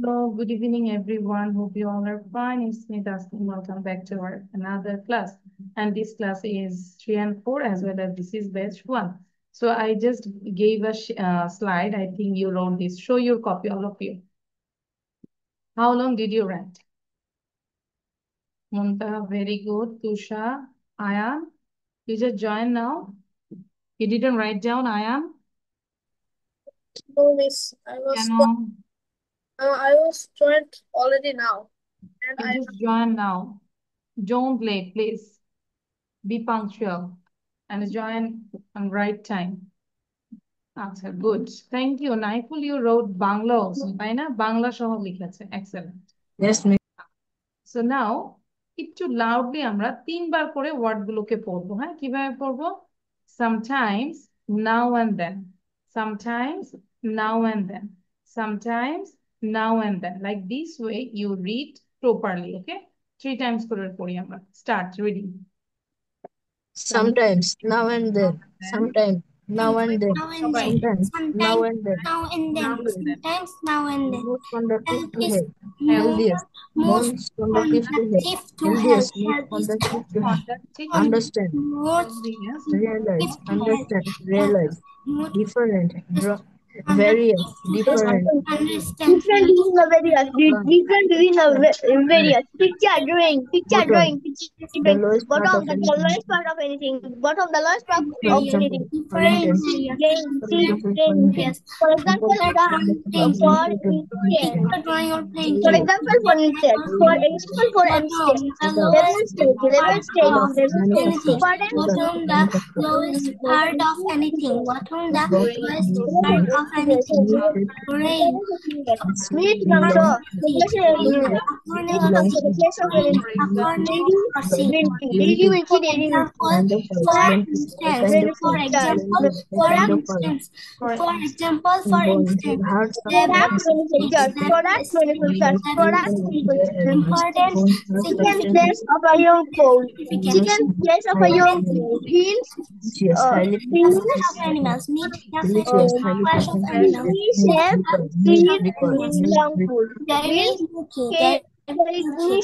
Hello, good evening, everyone. Hope you all are fine. It's me, Tasneem. Welcome back to our another class. And this class is 3 and 4, as well as this is batch 1. So I just gave a slide. I think you wrote this. Show your copy, all of you. How long did you write? Muntaha, very good. Tusha, Ayan, you just join now. You didn't write down, Ayan? No, miss. Can I was joined already now, and you I just join now? Don't late, please. Be punctual and join on right time. আচ্ছা good thank you নাইফুল you wrote Bangla also তাই না বাংলা সহ লিখেছে excellent Yes, miss. So now একটু loudly আমরা তিনবার করে ওয়ার্ড গুলোকে পড়বো হ্যাঁ কিভাবে পড়বো sometimes now and then sometimes now and then sometimes now and then like this way you read properly okay 3 times করে পড়ি আমরা start reading Sometimes, now and then. Sometimes, now and then. Now and then. Sometimes, now and then. Now and then. Sometimes now and then. Most conductive to Is health. more Healthiest. most Most conductive to health. conductive to Healthiest. health. Most conductive to health. conductive Understand. Most Realize. conductive to health. Understand. Realize. Most Different. Various. Different. understand. different is a various. Different is a various. Picture drawing. Picture Bottom. drawing. Picture The drawing. lowest part Bottom of the anything. lowest part of anything. Bottom the lowest part For of example, anything. for instance, Gain. See. Gain. Yes. For example, the for instance. Drawing or playing. For example, for instance. For example, for instance. The Level lowest stage. Level stage. part of Level stage. anything. Important. Bottom the lowest part of anything. Bottom the lowest part of anything. Brain. Meat control. According Daily Milky Daily For example, for instance, for example, for instance, Product manufacturers. Product manufacturers. Product manufacturers. important Chicken breast of a young fowl. Chicken breast of a young fowl. Beans. Beans. of animals, meat, delicious, highly flesh of concentrated, animals, Chef. milk Beans. required, Young food. dairy, Cake.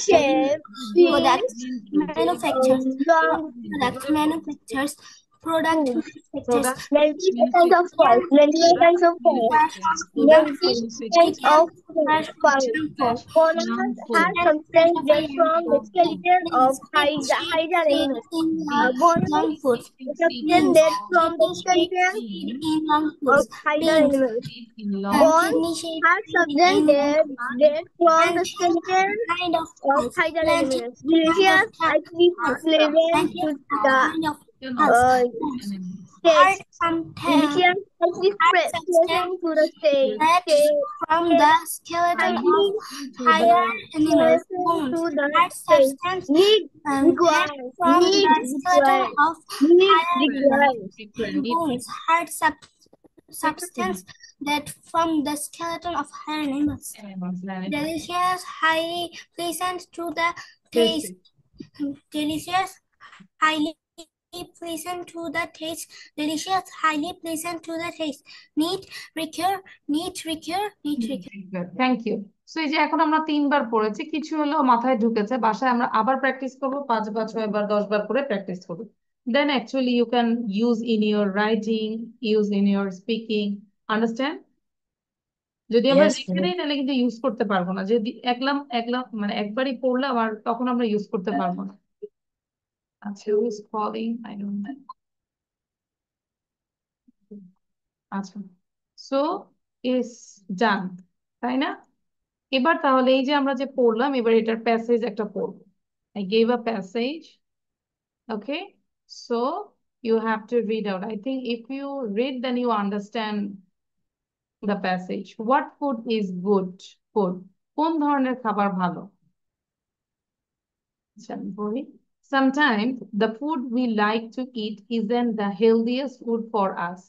Chef. Beans. products, manufacturers, Long. products, manufacturers, product manufacturers, Plenty kinds of falls. Plenty kinds of falls. Plenty kinds of falls. Polars are sometimes get from the skeleton of hydra animals. Bones foods, substance that from the skeleton of hydra animals. Bones are substance that from the skeleton kind of of hydra animals. Delicious, actually pleasant to the Heart taste. sometimes Delicious, actually pleasant to the taste. from the skeleton of higher animals bones. To the Heart taste. substance Need that required. from Need the skeleton required. of Need higher required. bones. Heart substance that from the skeleton of higher animals. Delicious, highly pleasant to the taste. Delicious, highly pleasant to the taste. Delicious, highly pleasant to the taste. Neat, recur, neat, recur, neat, recur. Thank you so এই যে এখন আমরা 3বার পড়েছি কিছু হলো মাথায় ঢুকেছে বাসায় আমরা আবার প্র্যাকটিস করবো 5বার 6বার 10বার করে প্র্যাকটিস করবো then actually you can use in your writing use in your speaking understand যদি আমরা Yes, লিখে দিই তাহলে কিন্তু ইউজ করতে পারবো না যদি একলাম একলাম মানে একবারই পড়লাম আর তখন আমরা ইউজ করতে পারবো না আচ্ছা who is calling I don't know আচ্ছা সো ইস ডান তাই না এবার তাহলে এই যে আমরা যে পড়লাম এবার এটার প্যাসেজ একটা পড়বো I gave a passage okay so you have to read out I think if you read then you understand the passage what food is good food কোন ধরনের খাবার ভালো আচ্ছা আমি পড়ি sometimes the food we like to eat isn't the healthiest food for us.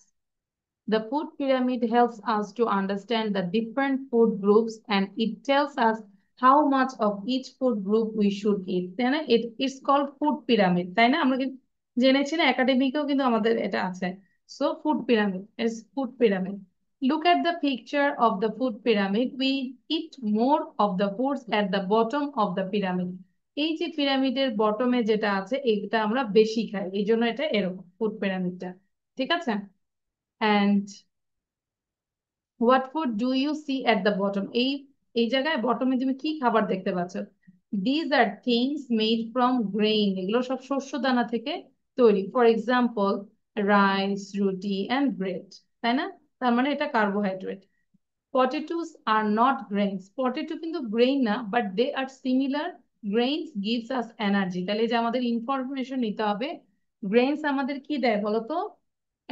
The food pyramid helps us to understand the different food groups and it tells us how much of each food group we should eat. তাই না? It's called food pyramid. তাই না? আমরা কিন্তু জেনেছি না একাডেমিকেও কিন্তু আমাদের এটা আছে। So food pyramid is food pyramid. Look at the picture of the food pyramid. We eat more of the foods at the bottom of the pyramid. এই যে পিরামিডের বটমে যেটা আছে এটা আমরা বেশি খাই, এই জন্য এটা এরকম ফুড পিরামিডটা। ঠিক আছে? And what food do you see at the bottom? এই এই জায়গায় বটমে তুমি কি খাবার দেখতে পাচ্ছ? These are things made from grain. এগুলো সব শস্য দানা থেকে তৈরি। ফর এক্সাম্পল রাইস, রুটি অ্যান্ড ব্রেড। তাই না? তার মানে এটা carbohydrate. Potatoes are not grains. Potato কিন্তু grain না, but they are similar. Grains gives us energy. তাহলে এই যে আমাদের ইনফরমেশন নিতে হবে, grains আমাদের কি দেয় বলতো?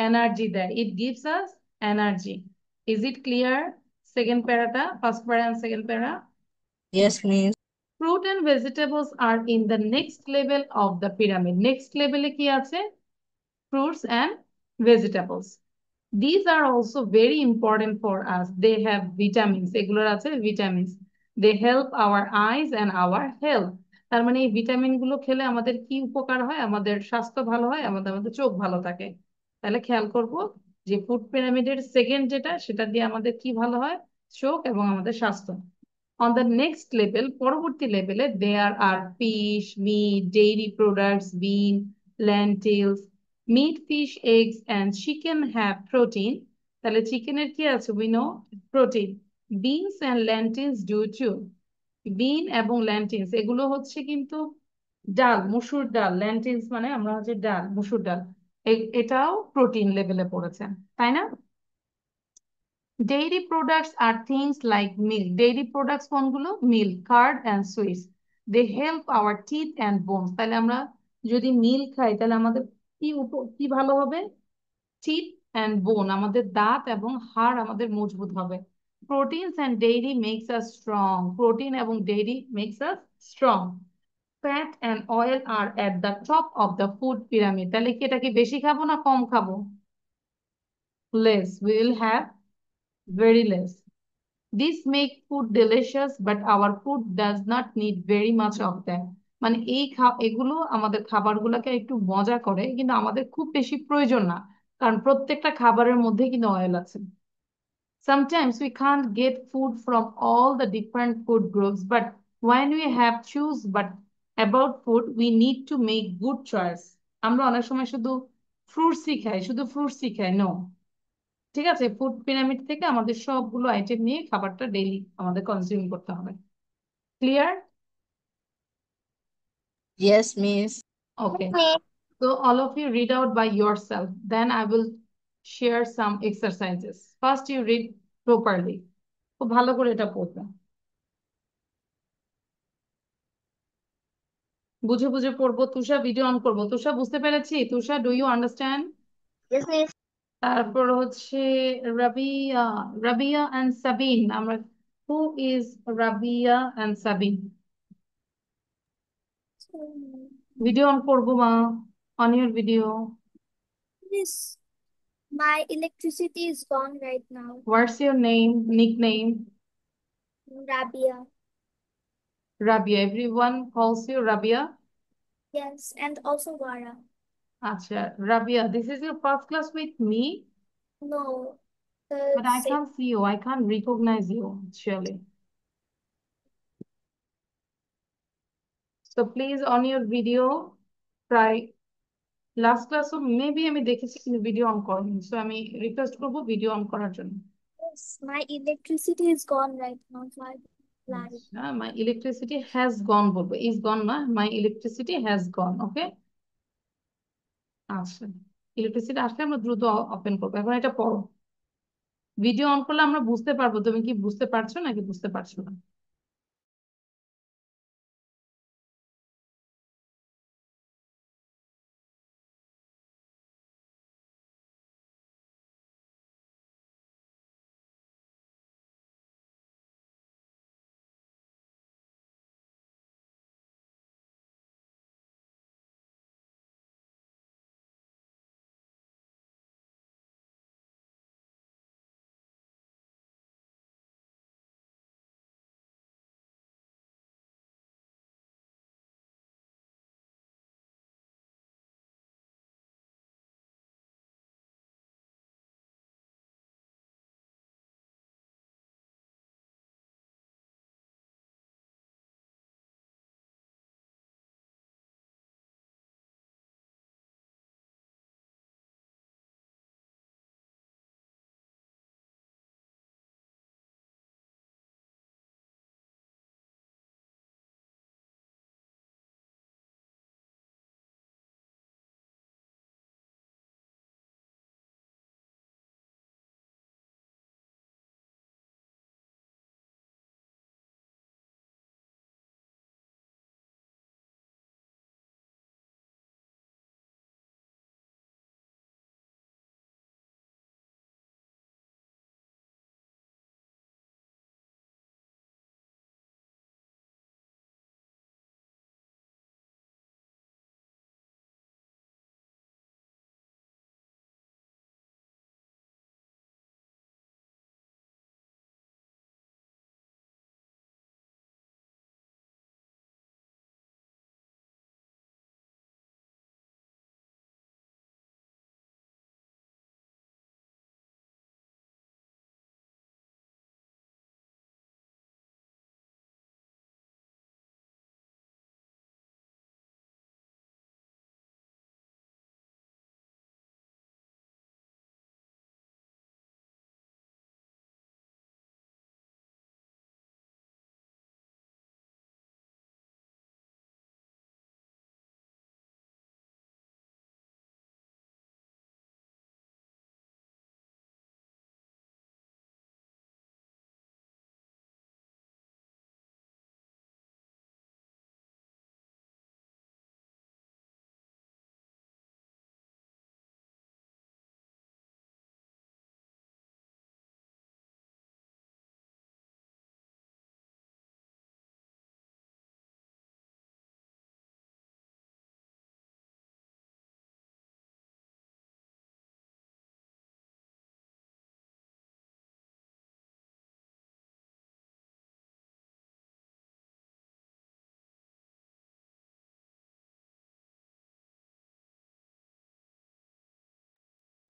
এনার্জি দেয়। It gives us energy. Is it clear? Second প্যারাটা, first para and second para. Yes, Miss. Fruit and vegetables are in the next level of the pyramid. Next level এ কি আছে? Fruits and vegetables. These are also very important for us. They have vitamins. এগুলোর আছে vitamins. They help our eyes and our health. তার মানে এই vitamin গুলো খেলে আমাদের কি উপকার হয়? আমাদের স্বাস্থ্য ভালো হয়, আমাদের আমাদের চোখ ভালো থাকে। তাহলে খেয়াল করব যে ফুড পিরামিডের সেকেন্ড যেটা, সেটা দিয়ে আমাদের কি ভালো হয়? চোখ এবং আমাদের স্বাস্থ্য। On the next level, পরবর্তী লেভেলে there are fish, meat, dairy products, bean, lentils, meat, fish, eggs and chicken have protein. তাহলে চিকেনের কি আছে? We know protein. Beans and lentils do too. বিন এবং ল্যান্টিলস এগুলো হচ্ছে কিন্তু ডাল, মসুর ডাল। ল্যান্টিলস মানে আমরা হচ্ছে ডাল, মসুর ডাল। এটাও প্রোটিন লেভেলে পড়েছে, তাই না? Dairy products are things like milk. Dairy products কোনগুলো? Milk, curd and sweets. They help our teeth and bones. তাহলে আমরা যদি মিল্ক খাই তাহলে আমাদের কি ভালো হবে? টিথ অ্যান্ড বোন, আমাদের দাঁত এবং হাড় আমাদের মজবুত হবে। Proteins and dairy makes us strong. Protein এবং dairy makes us strong. Fat and oil are at the top of the food pyramid. তাহলে কি এটা কি বেশি খাবো না কম খাবো? Less. We will have very less. This make food delicious, but our food does not need very much of them. মানে এগুলো আমাদের খাবারগুলোকে একটু মজা করে, কিন্তু আমাদের খুব বেশি প্রয়োজন না, কারণ প্রত্যেকটা খাবারের মধ্যে কিন্তু অয়েল আছে। Sometimes we can't get food from all the different food groups, but when we have choose but about food, we need to make good choice. আমরা অনেক সময় শুধু ফ্রুটসই খাই, নো। ঠিক আছে? ফুড পিরামিড থেকে আমাদের সবগুলো আইটেম নিয়ে খাবারটা ডেইলি আমাদের কনজিউম করতে হবে। Clear? Yes, Miss. Okay, so all of you read out by yourself, then I will share some exercises. First you read properly. খুব ভালো করে এটা পড়বে, বুঝে বুঝে পড়বো। তুষা ভিডিও অন করবো। তুষা বুঝতে পেরেছি? Tusha, do you understand? Yes, Miss. তারপর হচ্ছে রাবিয়া, রাবিয়া এন্ড সাবিন। আমরা who is Rabia and Sabin? Video on করবো মা, on your video. Miss, my electricity is gone right now. What's your name, nickname? Rabia. Rabia. Everyone calls you Rabia? Yes, and also Vara. Acha, Rabia, this is your first class with me, No, the but I same. can't see you. I can't recognize you, actually. So please, on your video, try. Last class, so maybe আমি দেখেছি কিন্তু video on করিনি, so আমি request করবো video on করার জন্য। Yes, my electricity is gone right now, so I live. My electricity has gone বলবো, is gone না, my electricity has gone. Okay, আচ্ছা, ইলেকট্রিসিটি আসলে আমরা দ্রুত ওপেন করবো। এখন এটা পড়ো। ভিডিও অন করলে আমরা বুঝতে পারবো তুমি কি বুঝতে পারছো নাকি বুঝতে পারছো না।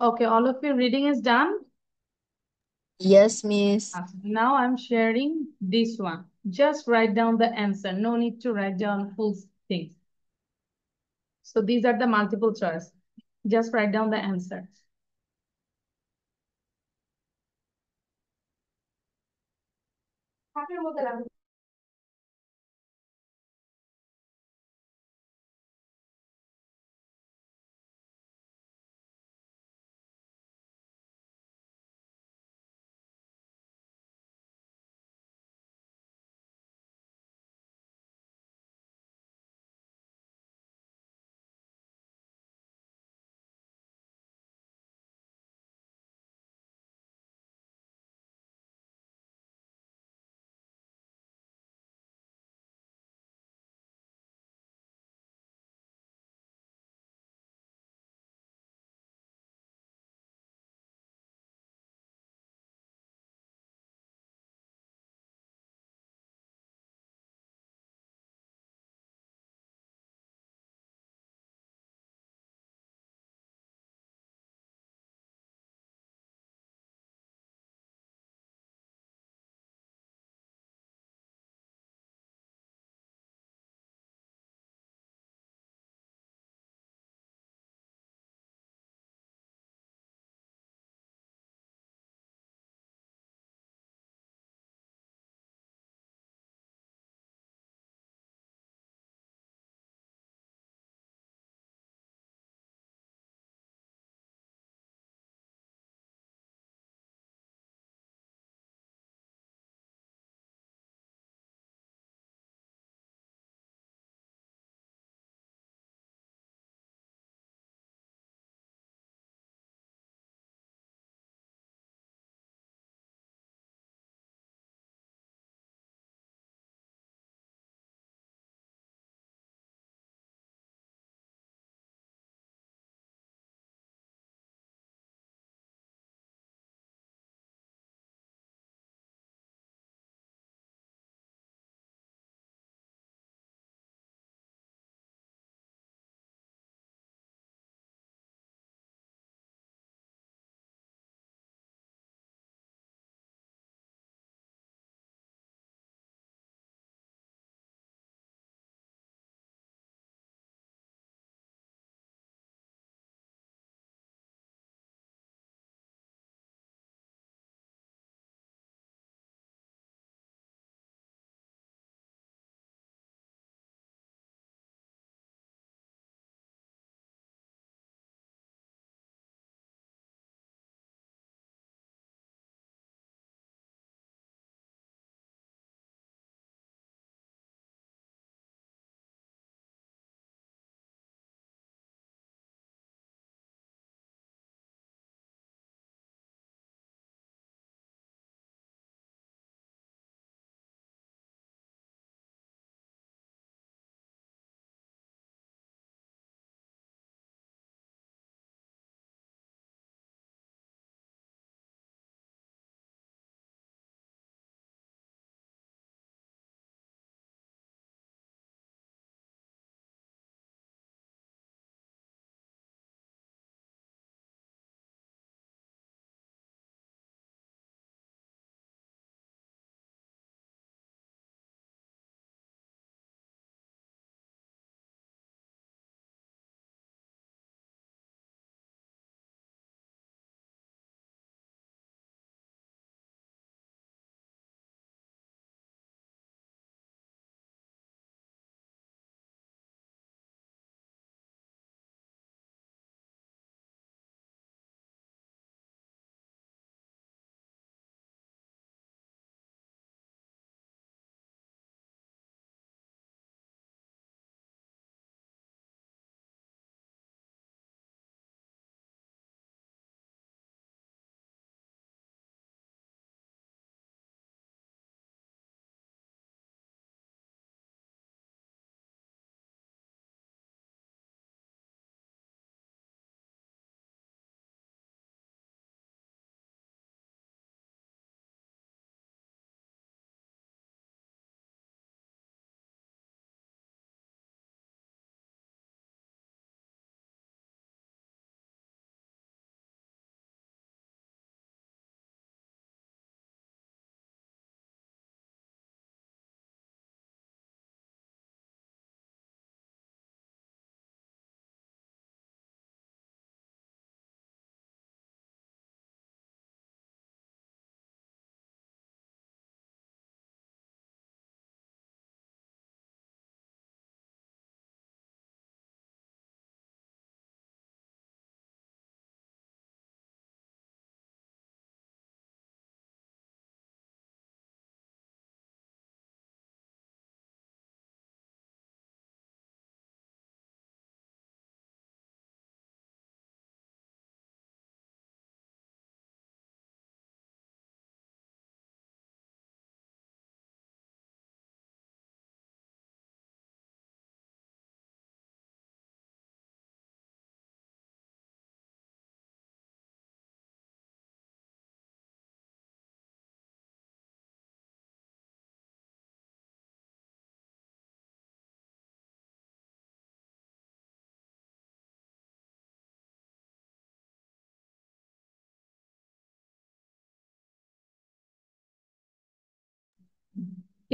Okay, all of your reading is done. Yes, Miss. Now I'm sharing this one. Just write down the answer. No need to write down full things. So these are the multiple choice. Just write down the answer.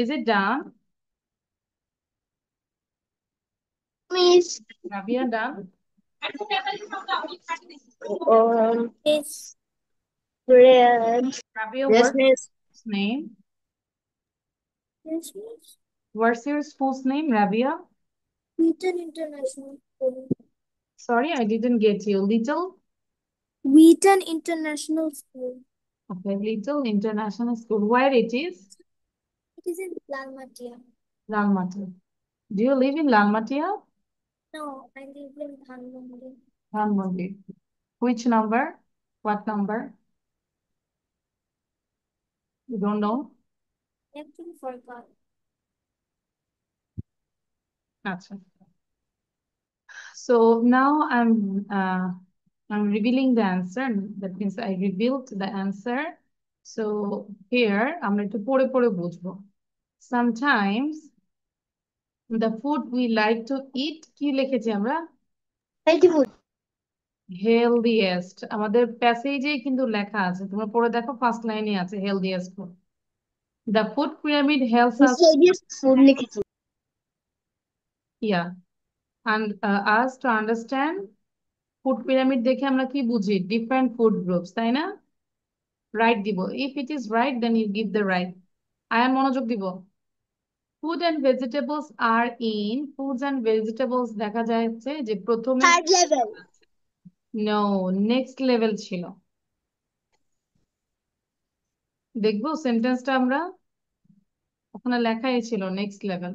Is it done? Miss. Rabia done? It's red. Rabia, Yes, what's miss. his name? Yes, miss. What's your school's name, Rabia? Wheaton International School. Sorry, I didn't get you. Little? Wheaton International School. Okay, Little International School. Where it is? It is in Lalmatia. Lalmatia. Do you live in Lalmatia? No, I live in Dhanmondi. Dhanmondi. Which number? What number? You don't know? I actually forgot. Gotcha. So now I'm revealing the answer. That means I revealed the answer. So here আমরা একটু পড়ে পড়ে বুঝবো. Sometimes the food we like to eat কি লিখেছি আমরা? Healthy food. Healthiest আমাদের প্যাসেজে কিন্তু লেখা আছে, তোমরা পড়ে দেখো, ফার্স্ট লাইনে আছে healthiest food. The food pyramid helps us, Healthiest food লিখেছি। ইয়া, and us to understand food pyramid দেখে আমরা কি বুঝি? ডিফারেন্ট ফুড গ্রুপস, তাই না? রাইট দিব, if it is right then you give the right. Ayan মনোযোগ দিব। Food and vegetables are in, foods and vegetables দেখা যাচ্ছে যে প্রথমে third level. No, next level ছিল। দেখবো সেন্টেন্সটা আমরা, ওখানে লেখাই ছিল next level.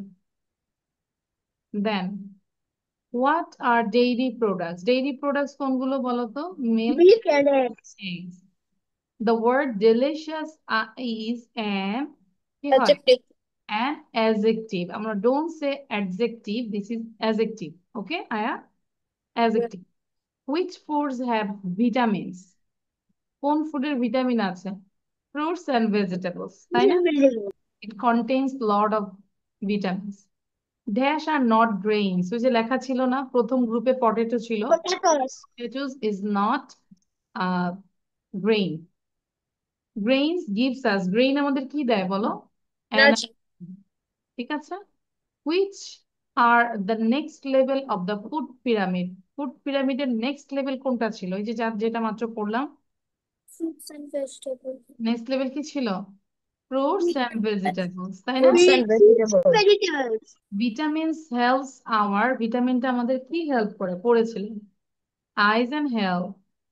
Then what are dairy products? Dairy products কোনগুলো বলো তো? Milk, Milk and eggs. eggs. The word delicious is an কি হয়? Adjective. An adjective. আমরা don't say adjective, this is adjective. Okay, Aya? Adjective. Which foods have vitamins? কোন ফুডের vitamin আছে? Fruits and vegetables, তাই না? It contains lot of vitamins. Dash are not grains. ওই যে লেখা ছিল না, প্রথম গ্রুপে পটেটো ছিল। Potatoes. Potatoes is not grain. Grains gives us, grain আমাদের কি দেয় বলো? Energy. ঠিক আছে? Which are the next level of the food pyramid? Food পিরামিডের নেক্সট লেভেল কোনটা ছিল? এই যে যেটা মাত্র পড়লাম, Fruits and vegetables. Next level কি ছিল? ফ্রুটস এন্ড ভেজিটেবলস, তাই না? Fruits and vegetables. Vegetables. Vitamins helps our, ভিটামিনটা আমাদের কি হেল্প করে পড়েছিলেন? আইজ এন্ড হেলথ,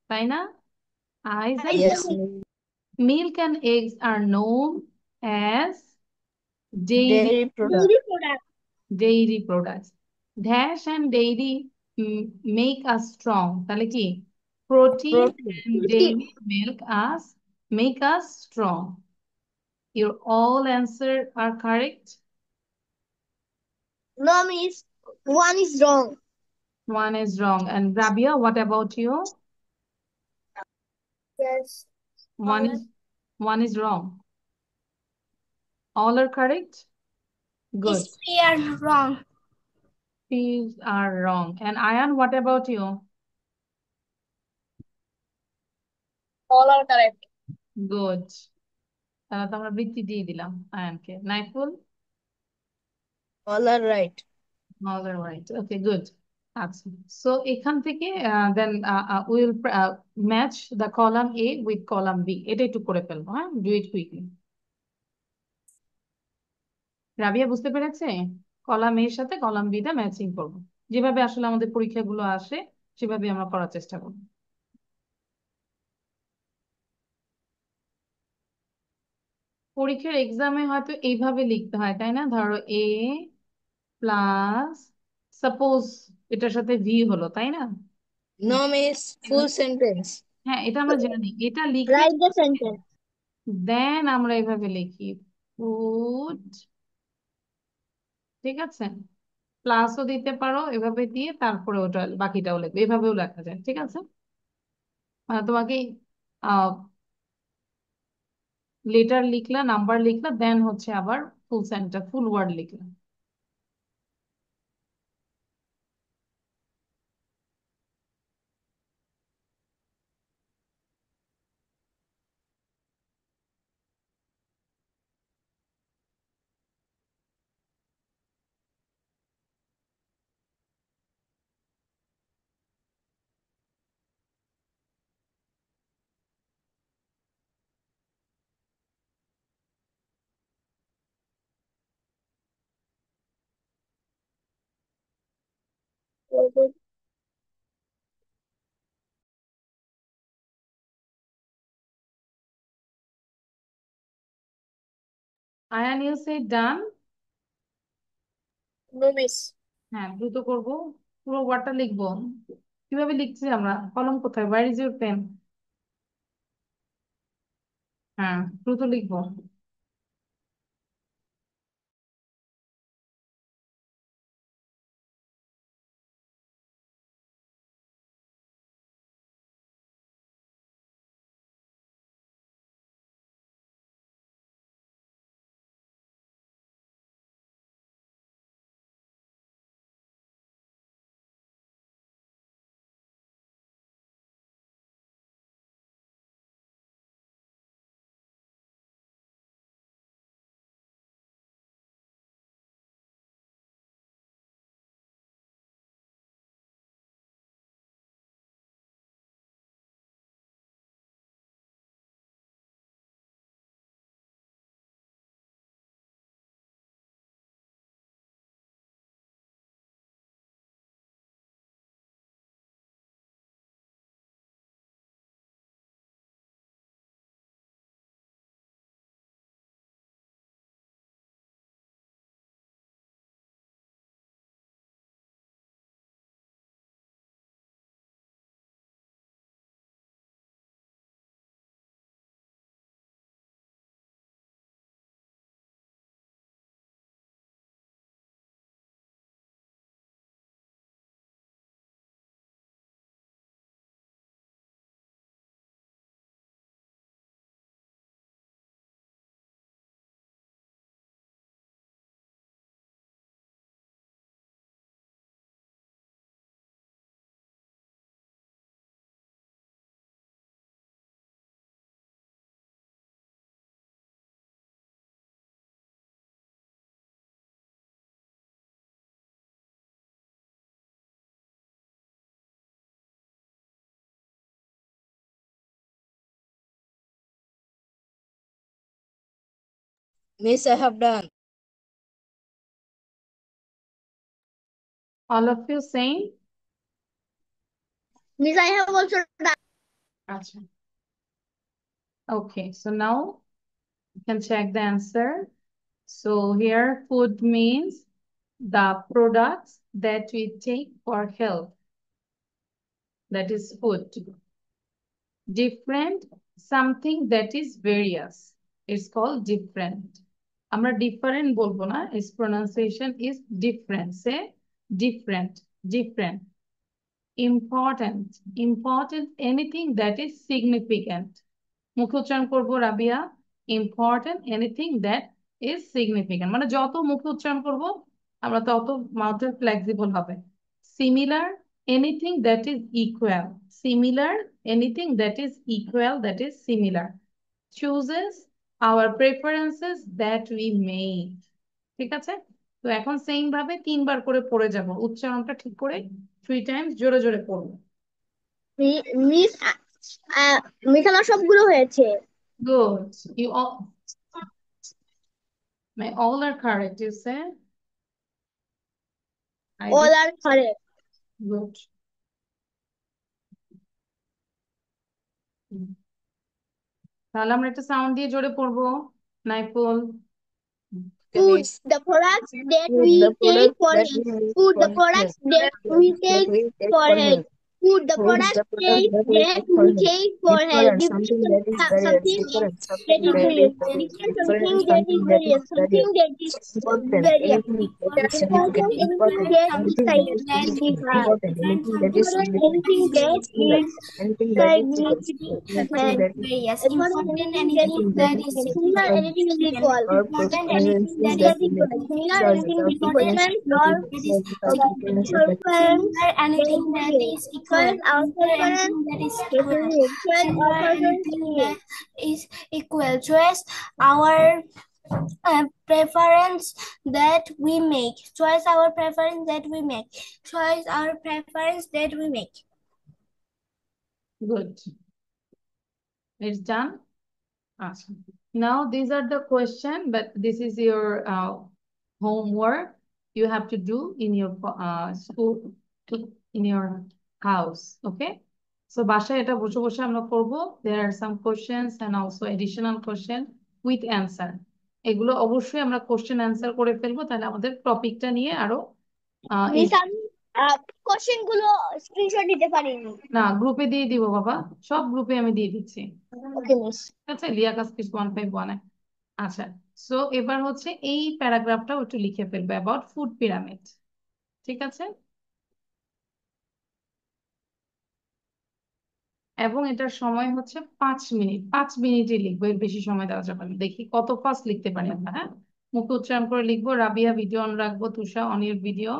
তাই না? Eyes and Yes, health. miss. Milk and eggs are known as dairy Dairy products. Dairy products. dairy products. Dash and dairy make us strong. তাহলে কি? Protein Protein. and dairy milk us make us strong. Your all answer are correct. No, miss. One is wrong. One is wrong. And Rabia, what about you? Yes. One All is one is wrong. All are correct. Good. These three are wrong. These are wrong. And Ayan, what about you? All are correct. Good. তাহলে তো আমরা বৃত্তি দিয়ে দিলাম আয়ানকে। Naiful? All are right. All are right. Okay, good. আচ্ছা, so এখান থেকে then we will match the column A with column B. এটা একটু করে ফেলবো, হ্যাঁ? Do it quickly. রাবিয়া বুঝতে পেরেছে? কলাম এর সাথে কলাম বি টা ম্যাচিং করবো, যেভাবে আসলে আমাদের পরীক্ষাগুলো আসে সেভাবে আমরা করার চেষ্টা করবো। পরীক্ষার এক্সামে হয়তো এইভাবে লিখতে হয়, তাই না? ধরো এ প্লাস, সাপোজ এটার সাথে ভি হলো, তাই না? No, miss. Full sentence. হ্যাঁ, এটা আমরা জানি। এটা লিখে Write the sentence. দেন আমরা এভাবে লিখি ফুড, ঠিক আছে? প্লাসও দিতে পারো, এভাবে দিয়ে তারপরে ওটা বাকিটাও লিখবে, এভাবেও লেখা যায়, ঠিক আছে? মানে তোমাকে লেটার লিখলা, নাম্বার লিখলা, দেন হচ্ছে আবার ফুল সেন্টার, ফুল ওয়ার্ড লিখলা। Ayan, you say done. No, miss. হ্যাঁ, দ্রুত করব। পুরো ওয়ার্ডটা লিখবো। কিভাবে লিখছি আমরা? কলম কোথায়? Where is your pen? হ্যাঁ, দ্রুত লিখবো। Miss, I have done. All of you saying? Miss, I have also done. আচ্ছা। Okay, so now you can check the answer. So here food means the products that we take for health. That is food. Different, something that is various. It's called different. আমরা different বলবো না. Its pronunciation is different. Say different, different. Important, important, anything that is significant. মুখে উচ্চারণ করবো Rabiya. Important, anything that is significant. মানে যত মুখে উচ্চারণ করবো আমরা তত মাউথের ফ্লেক্সিবল হবে। Similar, anything that is equal. Similar, anything that is equal, that is similar. Chooses, our preferences that we make. ঠিক আছে? তো এখন সেম ভাবে 3 বার করে পড়ে যাব। উচ্চারণটা ঠিক করে 3 টাইমস জোরে জোরে পড়বো। মিস মিস আমার সবগুলো হয়েছে। Good. You all, all are correct, you say? All are correct. Good. তাহলে আমরা একটা সাউন্ড দিয়ে জোরে পড়বো। Naiful. Food, the products that we take for health. Food, the products that we take for health. Food, the products that we take for health. Something that is Something different, that is various. Something that is various. Something that is various. Important, anything that is important, anything that is anything that is anything that is Yes, important, important, anything that is similar, anything is equal. important, anything that That is is equal. Similar, anything is different, or preference, similar, anything that is equal. choice, our preference, That is choice, our preference, that is equal. Choice, our preference that we make. Choice, our preference that we make. Choice, our preference that we make. Good. It's done. Awesome. Now these are the question, but this is your homework you have to do in your school in your house. Okay, so বাসায় এটা বসে বসে আমরা করব। There are some questions and also additional question with answer. এগুলো অবশ্যই আমরা question answer করে ফেলবো, তাহলে আমাদের টপিকটা নিয়ে আরো মিস আমি কোশ্চেন গুলো স্ক্রিনশট দিতে পারিনি। না, গ্রুপে দিয়ে দিব বাবা, সব গ্রুপে আমি দিয়ে দিচ্ছি। ওকে মিস। আচ্ছা, লিয়াকাস কিস 151 আচ্ছা, সো এবার হচ্ছে এই প্যারাগ্রাফটাও একটু লিখে ফেলবে অ্যাবাউট ফুড পিরামিড। ঠিক আছে, এবং এটার সময় হচ্ছে 5 মিনিট, 5 মিনিটই লিখবো, এর বেশি সময় দেওয়া যাবে না। দেখি কত ফাস্ট লিখতে পারি আমরা। হ্যাঁ, মুখে উচ্চারণ করে লিখবো। রাবিয়া ভিডিও অন রাখবো, Tusha on your video.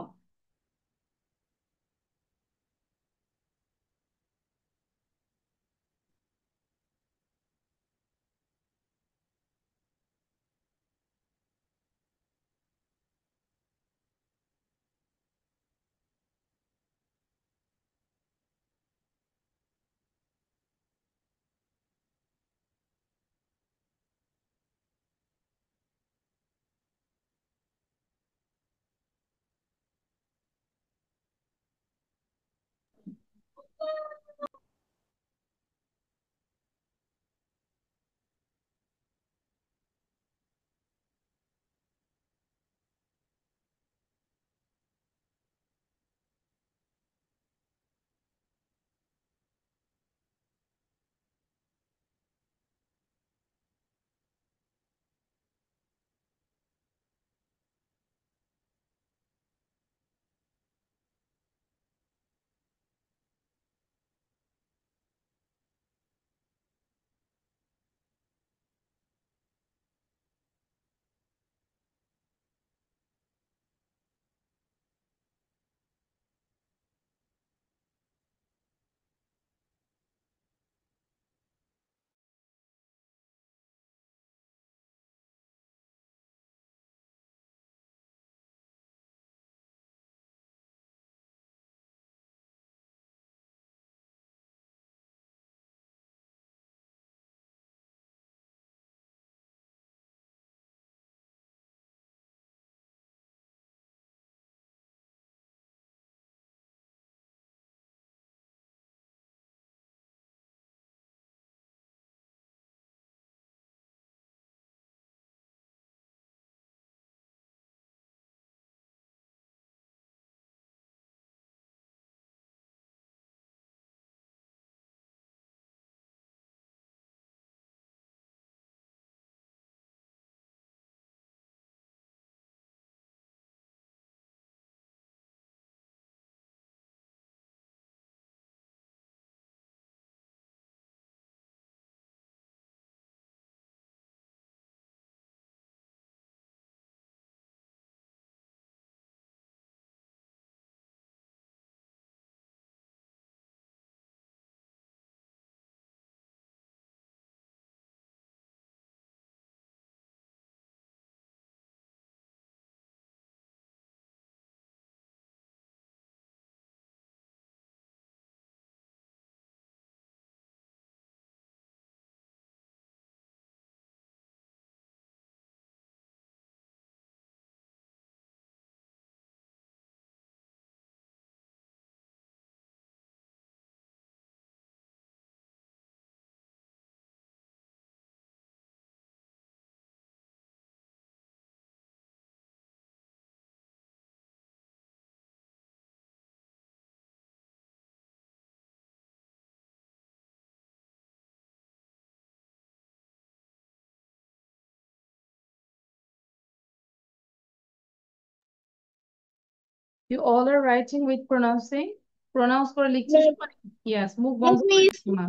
You all are writing with pronouncing, pronounce করে লিখছে সবাই? Yes, মুখ বন্ধ Yes, করে miss. লিখো না।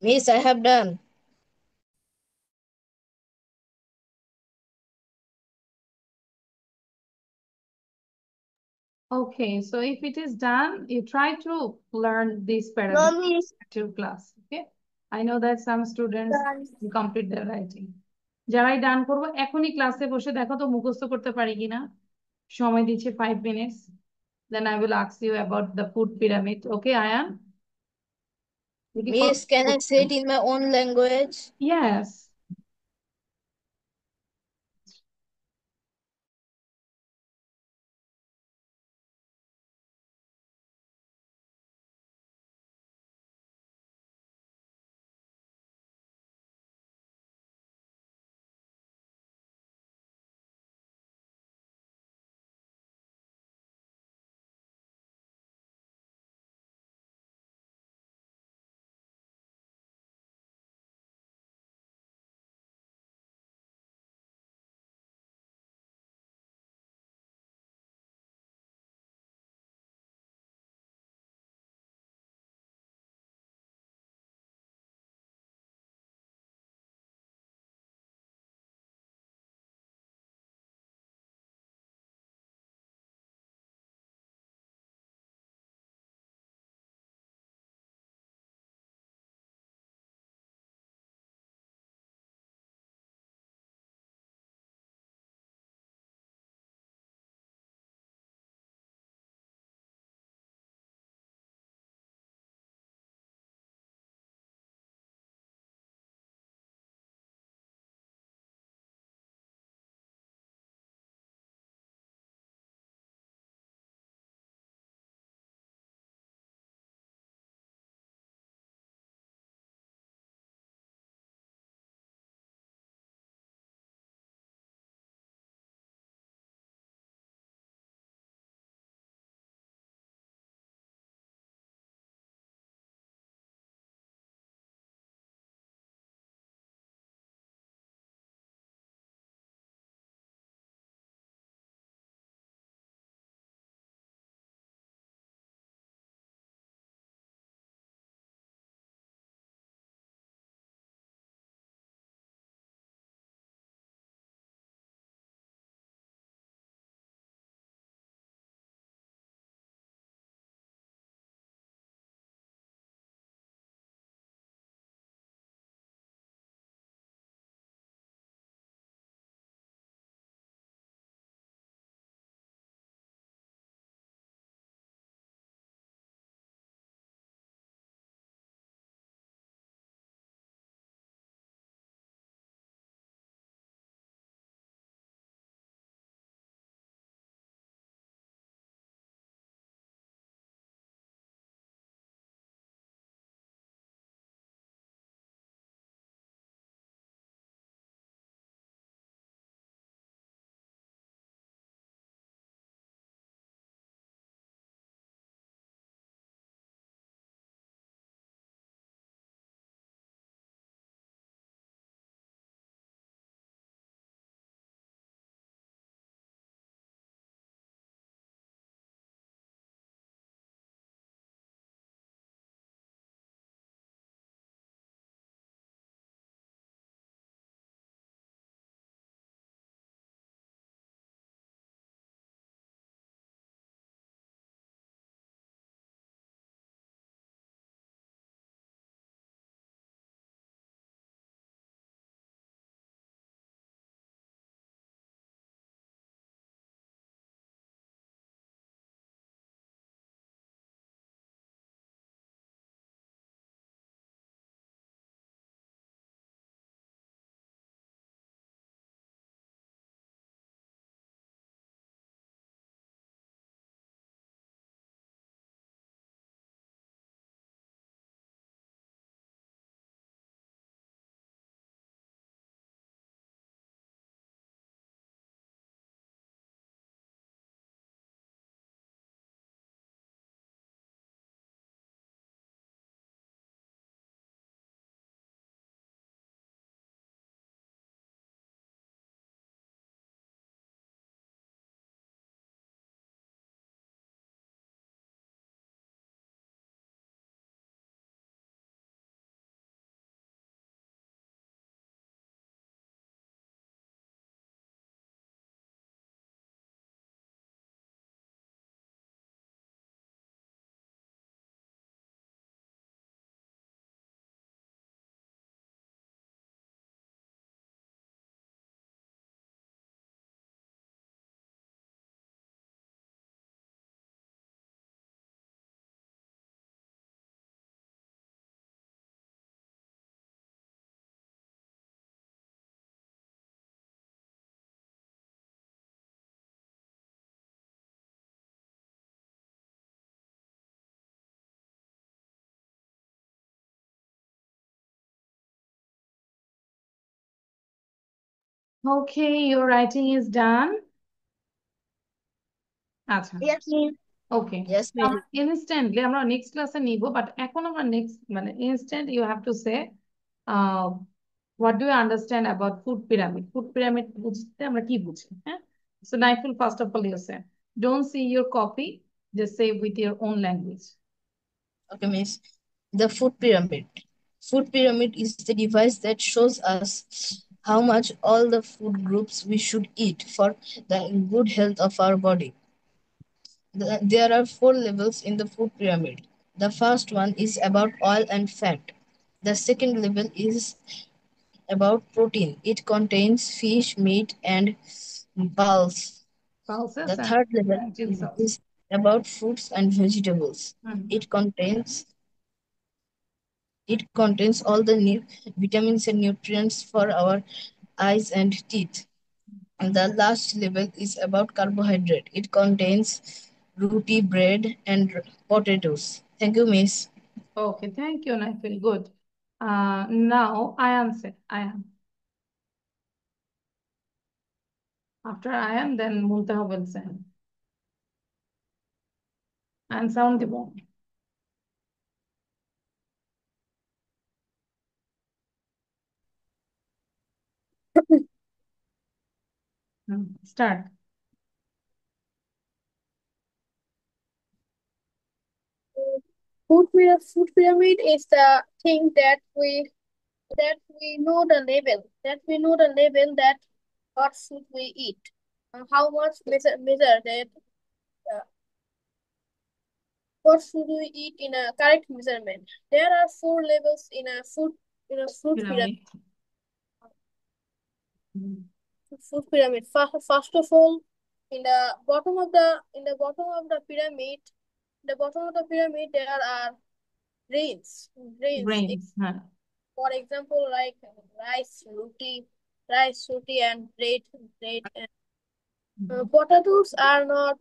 Miss, I have done. Okay, so if it is done, you try to learn this No, paragraph Miss. at your class. Okay, I know that some students Done. complete their writing. যারাই ডান করবো এখনই ক্লাসে বসে দেখো তো মুখস্থ করতে পারি কিনা। সময় দিচ্ছি 5 minutes. Then I will ask you about the food pyramid. Okay, Ayan? Did you follow? Miss, can I say it in my own language? Yes. Okay, your writing is done. আচ্ছা, Yes, miss. Okay. Yes, miss. Instantly আমরা next ক্লাসে নিব, but এখন আমরা next মানে instant you have to say what do you understand about food pyramid. Food pyramid বুঝতে আমরা কি বুঝি? হ্যাঁ, so Naiful, first of all you say, don't see your copy, just say with your own language. Okay, miss. The food pyramid. Food pyramid is the device that shows us how much all the food groups we should eat for the good health of our body. There are 4 levels in the food pyramid. The first one is about oil and fat. The second level is about protein. It contains fish, meat, and pulse. Pulses The and third level lentil cells. is about fruits and vegetables. Hmm. It contains it contains all the vitamins and nutrients for our eyes and teeth. And the last level is about carbohydrate. It contains roti, bread, and potatoes. Thank you, miss. Okay, thank you, Naifil. Good. Now Ayan say, Ayan. After Ayan, then Muntaha will say. And sound the bomb. Start. Food pyramid is the thing that we know the label, that what should we eat, how much measure that, uh, what should we eat in a correct measurement. There are 4 levels in a Pyramid. food pyramid. First of all, in the bottom of the pyramid, there are grains. Grains. Huh. For example, like rice, roti, and bread. And, potatoes are not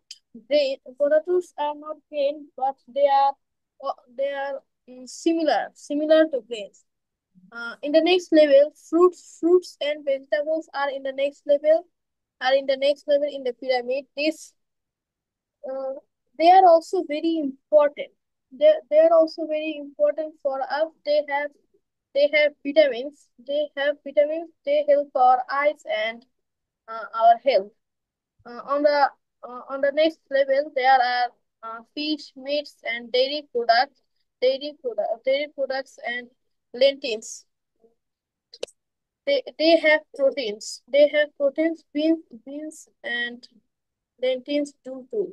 grain. Potatoes are not grain, but they are similar to grains. In the next level, fruits and vegetables are in the next level. In the pyramid. Uh, they are also very important. They are also very important for us. They have vitamins. They help our eyes and our health. On the next level, there are fish, meats, and dairy products and lentils. They have proteins. Beans and lentils do too.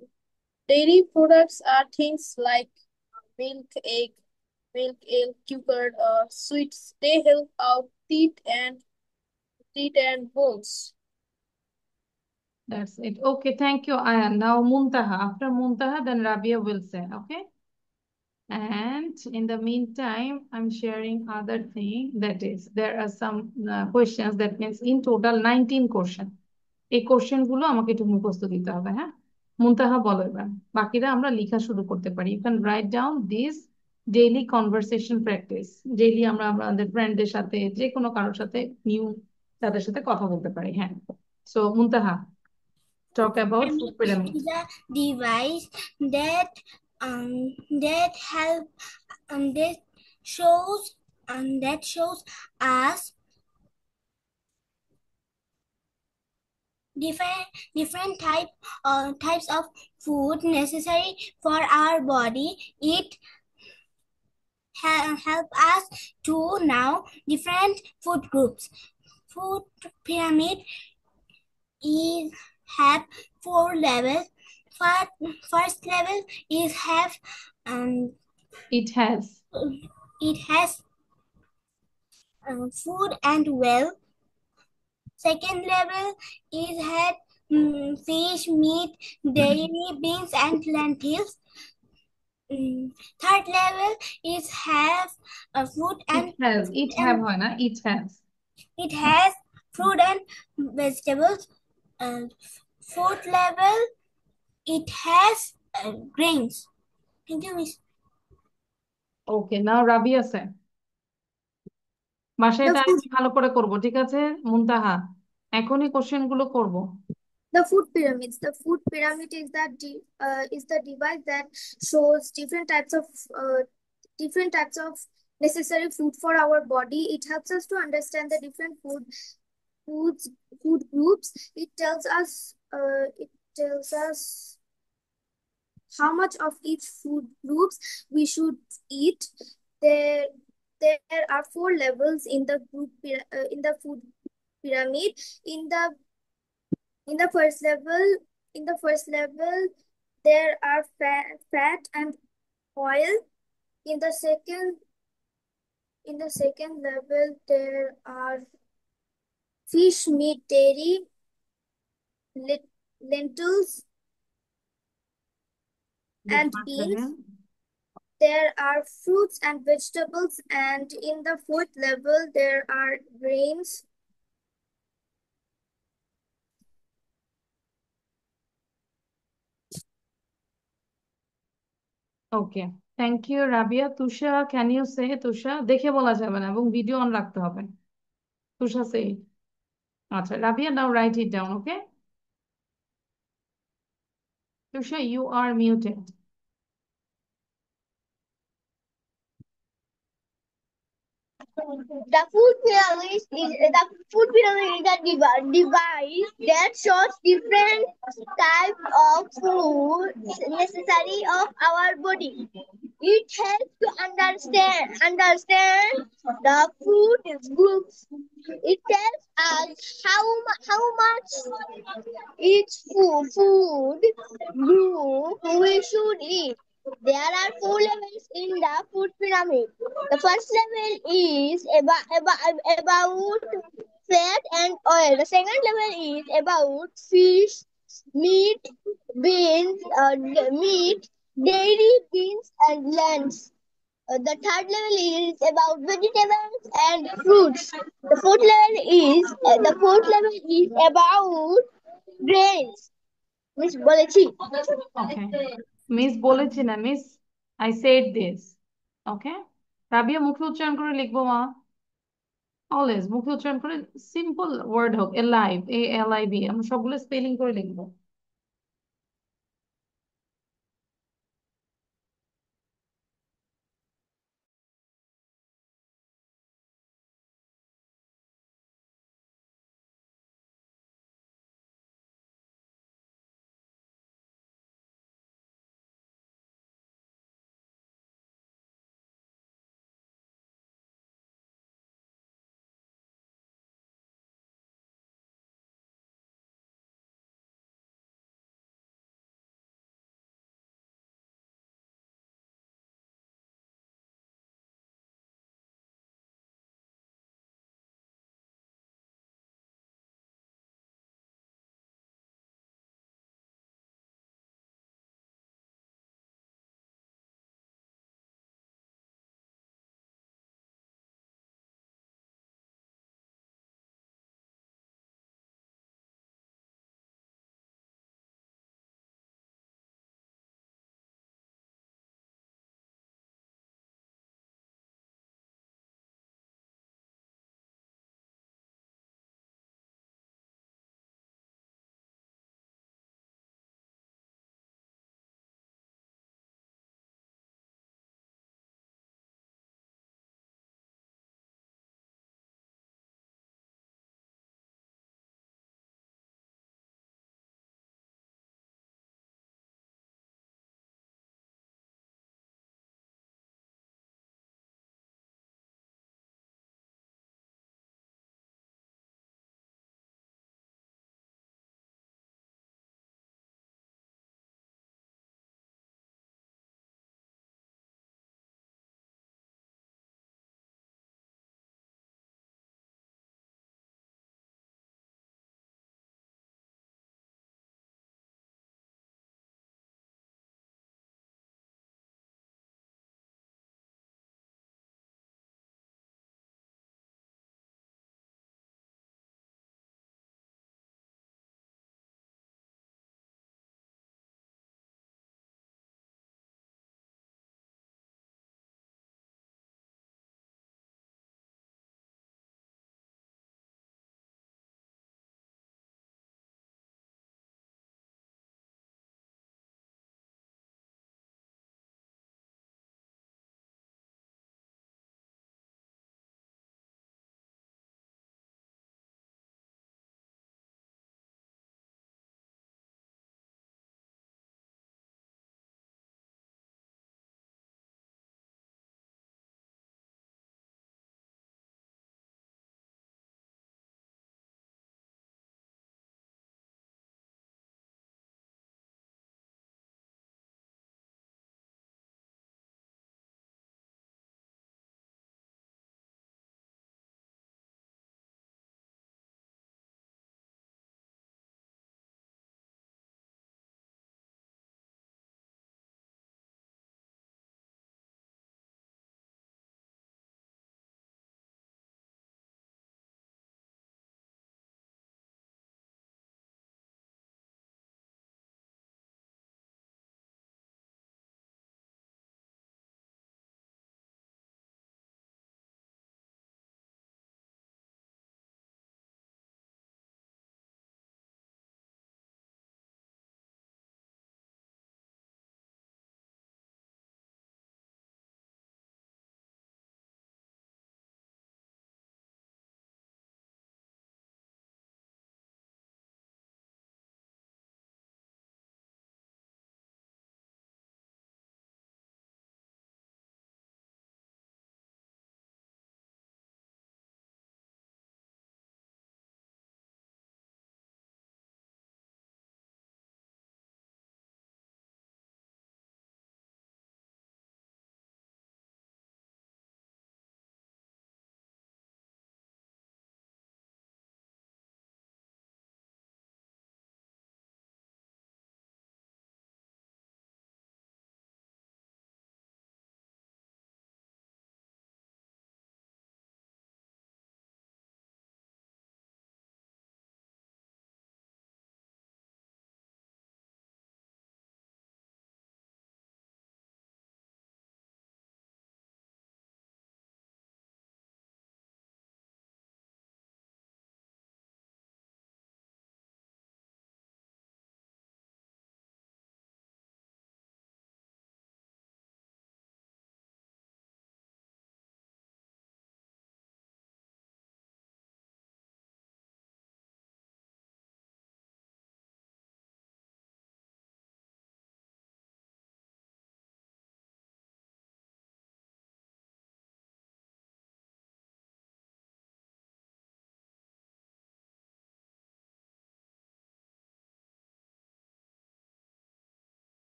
Dairy products are things like milk, egg, yogurt, or sweets. They help out teeth and bones. That's it. Okay, thank you, Ayan. Now Muntaha. After Muntaha, then Rabia will say, okay? And in the meantime, I'm sharing other thing. That is, there are some questions. That means in total 19 question. এই question গুলো আমাকে একটু মুখস্থ দিতে হবে, হ্যাঁ? মুনতাহা বলো এবার, বাকিরা আমরা লেখা শুরু করতে পারি। You can write down this daily conversation practice. Daily আমরা আমাদের ফ্রেন্ডদের সাথে, যে কোনো কারোর সাথে, নিউ তাদের সাথে কথা বলতে পারি। হ্যাঁ, so Muntaha, talk about food pyramid. Is a device that that help that shows us different types of food necessary for our body. It help us to know different food groups. Food pyramid is have 4 levels. First level is have It has food and well. Second level is had fish, meat, dairy, beans, and lentils. Third level is have food and it have হয় না, it has. it has fruit and vegetables. Fourth level, it has grains. Thank you, miss. Okay, now Rabia say. বাসায় এটা আরেকটু ভালো করে করবো, ঠিক আছে মুনতাহা? এখনই কোশ্চেন গুলো করব। The food pyramids. The food pyramid is the device that shows different types of necessary food for our body. It helps us to understand the different foods food groups. It tells us how much of each food groups we should eat. There there are four levels in the in the food pyramid. In the in the first level, in the first level, there are fat and oil. In the second level, there are fish, meat, dairy, lentils, The and third beans. level? There are fruits and vegetables, and in the fourth level, there are grains. Okay, thank you Rabia. Tusha, can you say? Tusha, দেখে বলা যাবে না এবং video on রাখতে হবে। Tusha say. আচ্ছা Rabia, now write it down, okay? Tusha, you are muted. The food pyramid is a device that shows different types of food necessary of our body. It helps to understand the food groups. It tells us how much each food group we should eat. There are four levels in the food pyramid. The first level is about fat and oil. The second level is about fish, meat, meat, dairy, beans, and lands. The third level is about vegetables and fruits. The fourth level is about grains. Miss বলেছি ওকে, miss বলেছি না, miss I said this. ওকে, রাবিয়া মুখে উচ্চারণ করে লিখবো মা, always মুখে উচ্চারণ করে। সিম্পল ওয়ার্ড হোক, এলাইভ, ALIV, আমরা সবগুলো স্পেলিং করে লিখবো।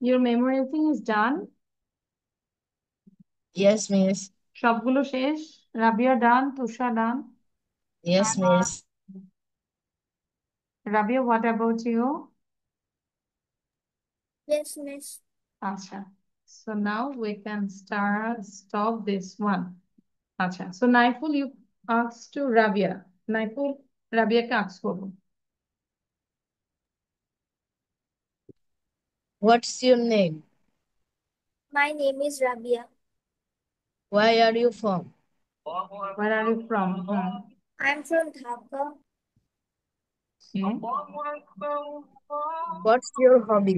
Your memory thing is done. Yes, miss. সবগুলো শেষ? রাবিয়া ডান, তুষা ডান? Yes, miss. Rabia, what about you? Yes, miss. Acha. So now we can stop this one. Acha. So Naiful, you ask to Rabia. Naiful, Rabia K ask করবো। What's your name? My name is Rabia. Where are you from? Where are you from? I'm from Dhaka. Okay. What's your hobby?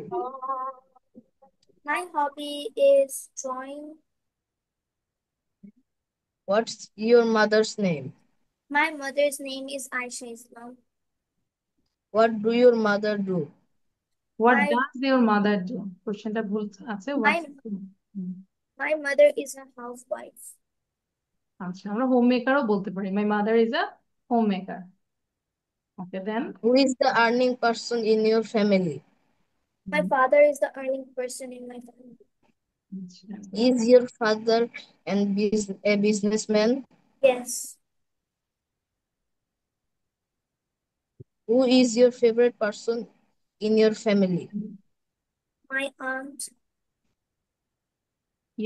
My hobby is drawing. What's your mother's name? My mother's name is Aisha Islam. What do your mother do? What My- does your mother do? কোশ্চেনটা ভুল আছে। My mother is a housewife. আচ্ছা, আমরা home মেকারও বলতে পারি। My mother is a homemaker. Okay, then Who is the earning person in your family? My father is the earning person in my family. Is your father a businessman? Yes. Who is your favorite person in your family? My aunt.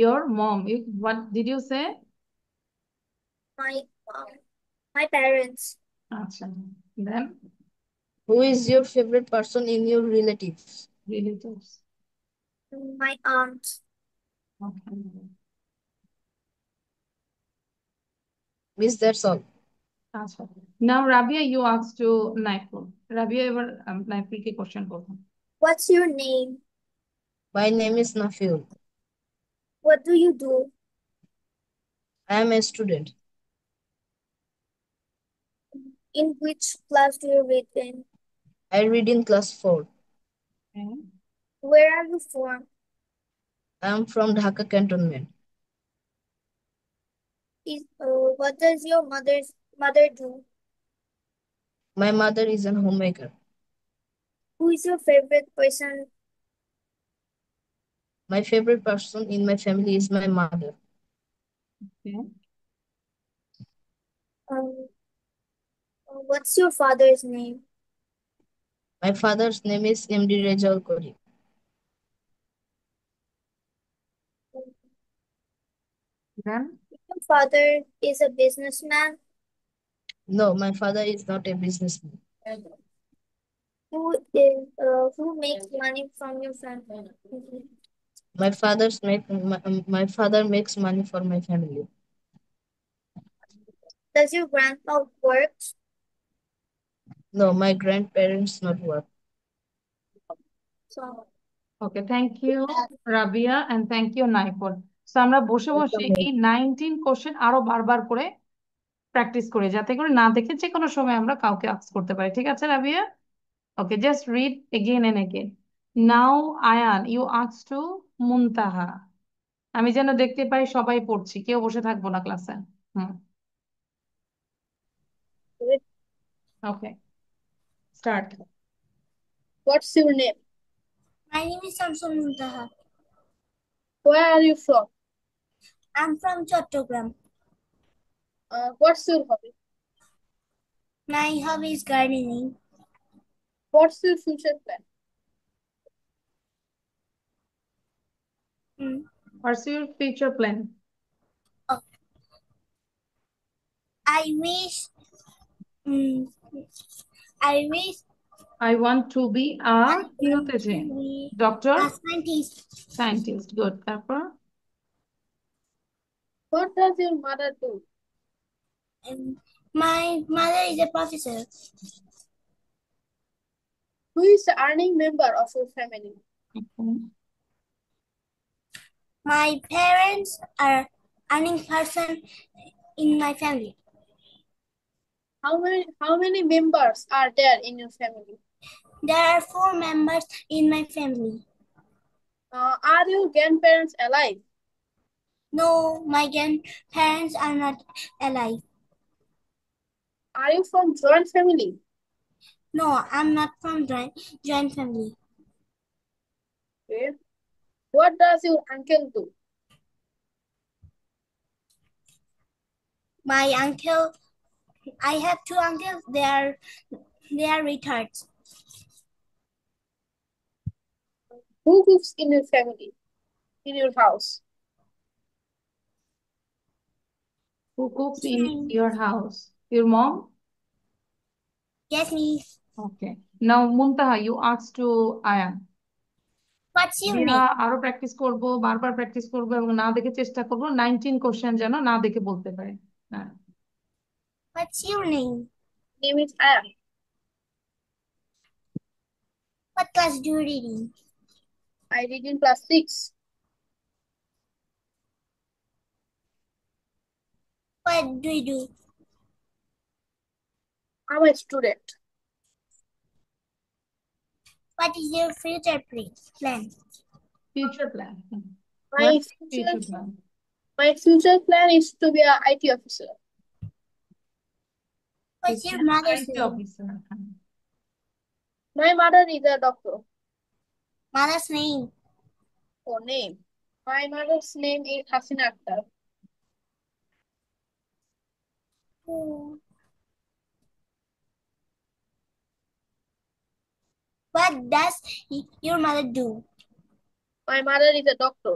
Your mom. What did you say? My parents. আচ্ছা, then Who is your favorite person in your relatives? relatives. My aunt. Okay. Miss, that's all. আচ্ছা, now Rabia, you ask to Naiful. Rabia এবার নাইফুলকে question করবো। What's your name? My name is Nafiul. What do you do? I am a student. In which class do you read in? I read in class 4. Okay. Where are you from? I am from Dhaka Cantonment. What does your mother do? My mother is a homemaker. Who is your favorite person? My favorite person in my family is my mother. Okay. What's your father's name? My father's name is MD Rejal Kori. Then Your father is a businessman. No, my father is not a businessman. Who makes money from your family? My father makes money for my family. Does your grandpa work? No, my grandparents not work. So, okay, thank you Rabia and thank you Naiful. So আমরা বসে বসে এই 19 question আরো বারবার করে practice করি, যাতে করে না দেখে যে কোনো সময় আমরা কাউকে আস্ক করতে পারি। ঠিক আছে Rabiya? Okay, just read again and again. Now Ayan, you ask to Muntaha. আমি যেন দেখতে পাই সবাই পড়ছি, কেউ বসে থাকবো না ক্লাসে। ওকে, start. What's your name? my name is Samsul Muntaha. Where are you from? I'm from Chattogram. What's your hobby? My hobby is gardening. What's your future plan? What's your future plan? I wish. I wish I want to be a কি হতে চাই? Doctor? a scientist. Scientist, good. তারপর? What does your mother do? My mother is a professor. Who is the earning member of your family? My parents are earning person in my family. How many members are there in your family? There are 4 members in my family. Are your grandparents alive? No, my grandparents are not alive. Are you from joint family? No, I'm not from joint family. Okay. What does your uncle do? My uncle, I have two uncles. They are retards. Who cooks in your family? In your house? Who cooks in your house? Your mom? Yes, miss. Okay. Now, Muntaha, you asked to Ayan. What's your দিয়া name? আরো practice করব, বারবার practice করব এবং না দেখে চেষ্টা করব 19 কোশ্চেন যেন না দেখে বলতে পারে। হ্যাঁ, What's your name? Name is Aya. What class do you read in? I read in class 6. What do you do? I'm a student. What is your future plan? Future plan. My future future, plan. my future plan is to be an IT officer. What's your mother's IT name? Officer. My mother is a doctor. Mother's name. Oh, name. My mother's name is Hasina Akhtar. Oh. What does your mother do? My mother is a doctor.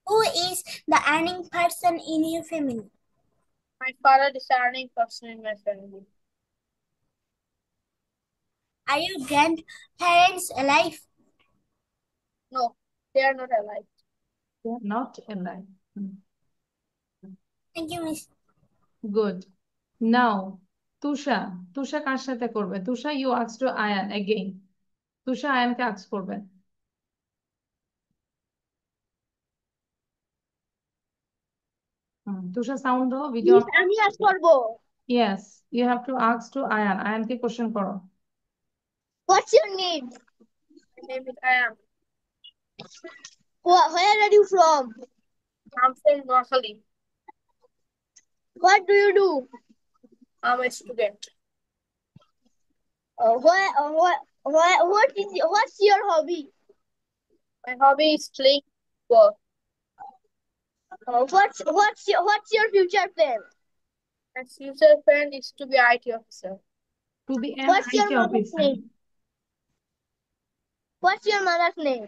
Who is the earning person in your family? My father is the earning person in my family. Are your grandparents alive? No, they are not alive. Not alive. Thank you, miss. Good. Now Tusha, Tusha কার সাথে করবে? Tusha, you ask to Ayan again. Tusha আয়ানকে ask করবে। Tusha sound দাও, video. Please, আমি আজ করবো। Yes, you have to ask to Ayan. আয়ানকে কোশ্চেন করো। What's your name? My name is Ayam. Where are you from? I'm from Noakhali. What do you do? I'm a student. What's your hobby? My hobby is playing football. What's your future plan? My future plan is to be an IT officer. To be an What's your IT mother's officer. name? What's your mother's name?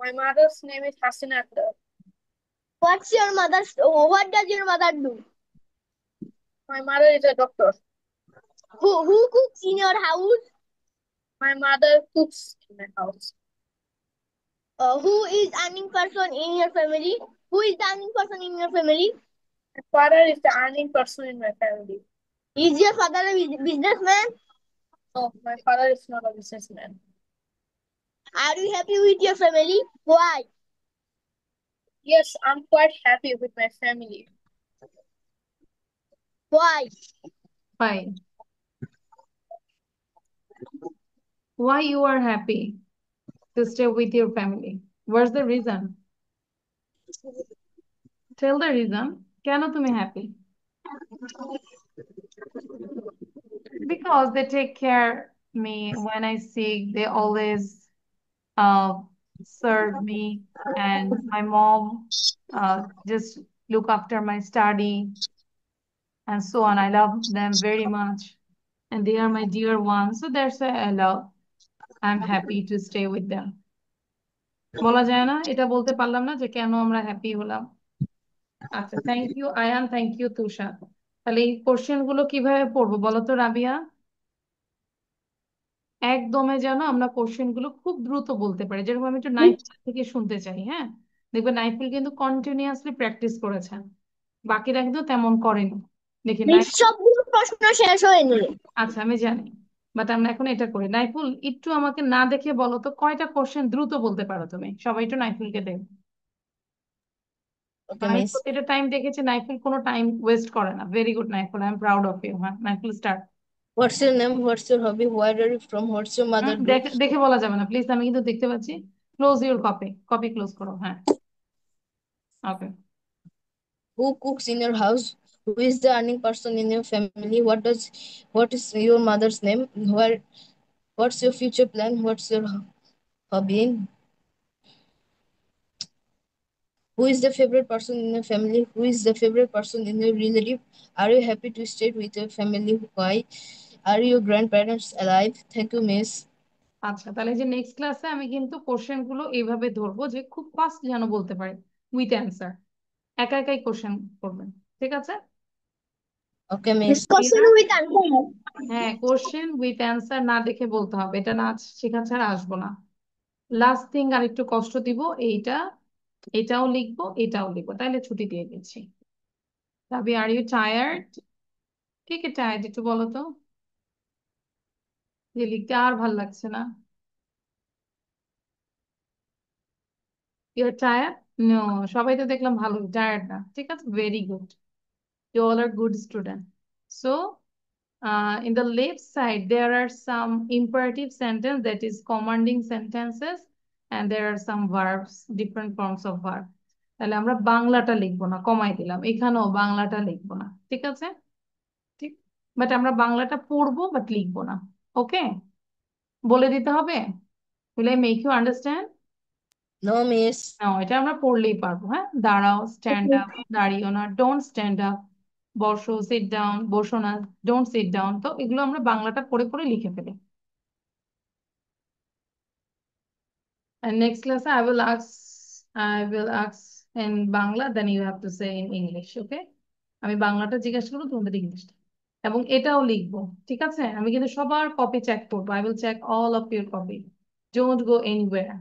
My mother's name is Hasina Akhtar. What does your mother do? My mother is a doctor. Who cooks in your house? My mother cooks in my house. Who is earning person in your family? Who is the earning person in your family? My father is the earning person in my family. Is your father a businessman? No, my father is not a businessman. Are you happy with your family? Why? Yes, I'm quite happy with my family. Why? Fine. Why you are happy to stay with your family? What's the reason? Tell the reason. কেন তুমি happy? Because they take care me when I sick. They always uh, serve me, and my mom just look after my study and so on. I love them very much, and they are my dear ones. So that's why I'm happy to stay with them. বলা যায় না, এটা বলতে পারলাম না যে কেন আমরা হ্যাপি হলাম। আচ্ছা, thank you Ayan, thank you Tusha. তাহলে এই কোশ্চেন গুলো কিভাবে পড়বো বলো তো রাবিয়া? একদমে যেন আমরা কোশ্চেন গুলো খুব দ্রুত বলতে পারি, যেরকম আমি একটু নাইফুল থেকে শুনতে চাই। হ্যাঁ, দেখবে নাইফুল কিন্তু কন্টিনিউয়াসলি প্র্যাকটিস করেছেন, বাকিরা কিন্তু তেমন করেনি। দেখি সবগুলো প্রশ্ন শেষ হয়নি। আচ্ছা আমি জানি, বাট আমরা এখন এটা করি। নাইফুল একটু আমাকে না দেখে বলো তো কয়টা কোশ্চেন দ্রুত বলতে পারো তুমি? সবাই একটু নাইফুলকে দেখ। Okay, আমি miss. প্রতিটা টাইম দেখেছি নাইফুল কোনো টাইম ওয়েস্ট করে না। Very good Naiful, I am proud of you. হ্যাঁ Naiful start. What's your name? What's your hobby? Where are you from? What's your mother do? দেখে বলা যাবে না প্লিজ, আমি কিন্তু দেখতে পাচ্ছি। Close your copy, copy close করো। হ্যাঁ ওকে। Who cooks in your house? Who is the earning person in your family? What is your mother's name? What's your future plan? What's your hobby? Who is the favorite person in your family? Who is the favorite person in your relative? Are you happy to stay with your family? Why? Are your grandparents alive? Thank you, miss. আচ্ছা, তাহলে যে next ক্লাসে আমি কিন্তু question গুলো এইভাবে ধরবো যে খুব ফাস্ট যেন বলতে পারে, উইথ অ্যান্সার, একা একাই কোশ্চেন করবেন, ঠিক আছে? Okay, miss. Discussion with answer. হ্যাঁ, কোশ্চেন উইথ অ্যান্সার না দেখে বলতে হবে, এটা না শেখা ছাড়া আসবো না। লাস্ট থিং আর একটু কষ্ট দিব, এইটা এটাও লিখবো, এটাও লিখবো, তাইলে ছুটি দিয়ে দিচ্ছি। Rabi, are you tired? কে কে টায়ার্ড একটু বলো তো, যে লিখতে আর ভাল লাগছে না। Your tired? নো, সবাই তো দেখলাম ভালো, টায়ার্ড না, ঠিক আছে, very good, you all are good student. So in the left side there are some imperative sentence, that is commanding sentences, and there are some verbs, different forms of verb. তাহলে আমরা বাংলাটা লিখবো না, কমাই দিলাম, এখানেও বাংলাটা লিখবো না, ঠিক আছে? ঠিক, বাট আমরা বাংলাটা পড়বো বাট লিখবো না। ওকে, বলে দিতে হবে? will I make you understand? No, miss. না, এটা আমরা পড়লেই পারবো। হ্যাঁ, দাঁড়াও, স্ট্যান্ড আপ, দাঁড়িও না, ডোন্ট স্ট্যান্ড আপ, বসো, সিট ডাউন, বসো না, ডোন্ট সিট ডাউন, তো এগুলো আমরা বাংলাটা পড়ে পড়ে লিখে ফেলি। And next class I will ask in Bangla, then you have to say in English, okay? আমি বাংলাটা জিজ্ঞাসা করবো, তোমাদের ইংলিশটা, এবং এটাও লিখবো, ঠিক আছে? আমি কিন্তু সবার কপি চেক করবো, I will check all of your copy, don't go anywhere.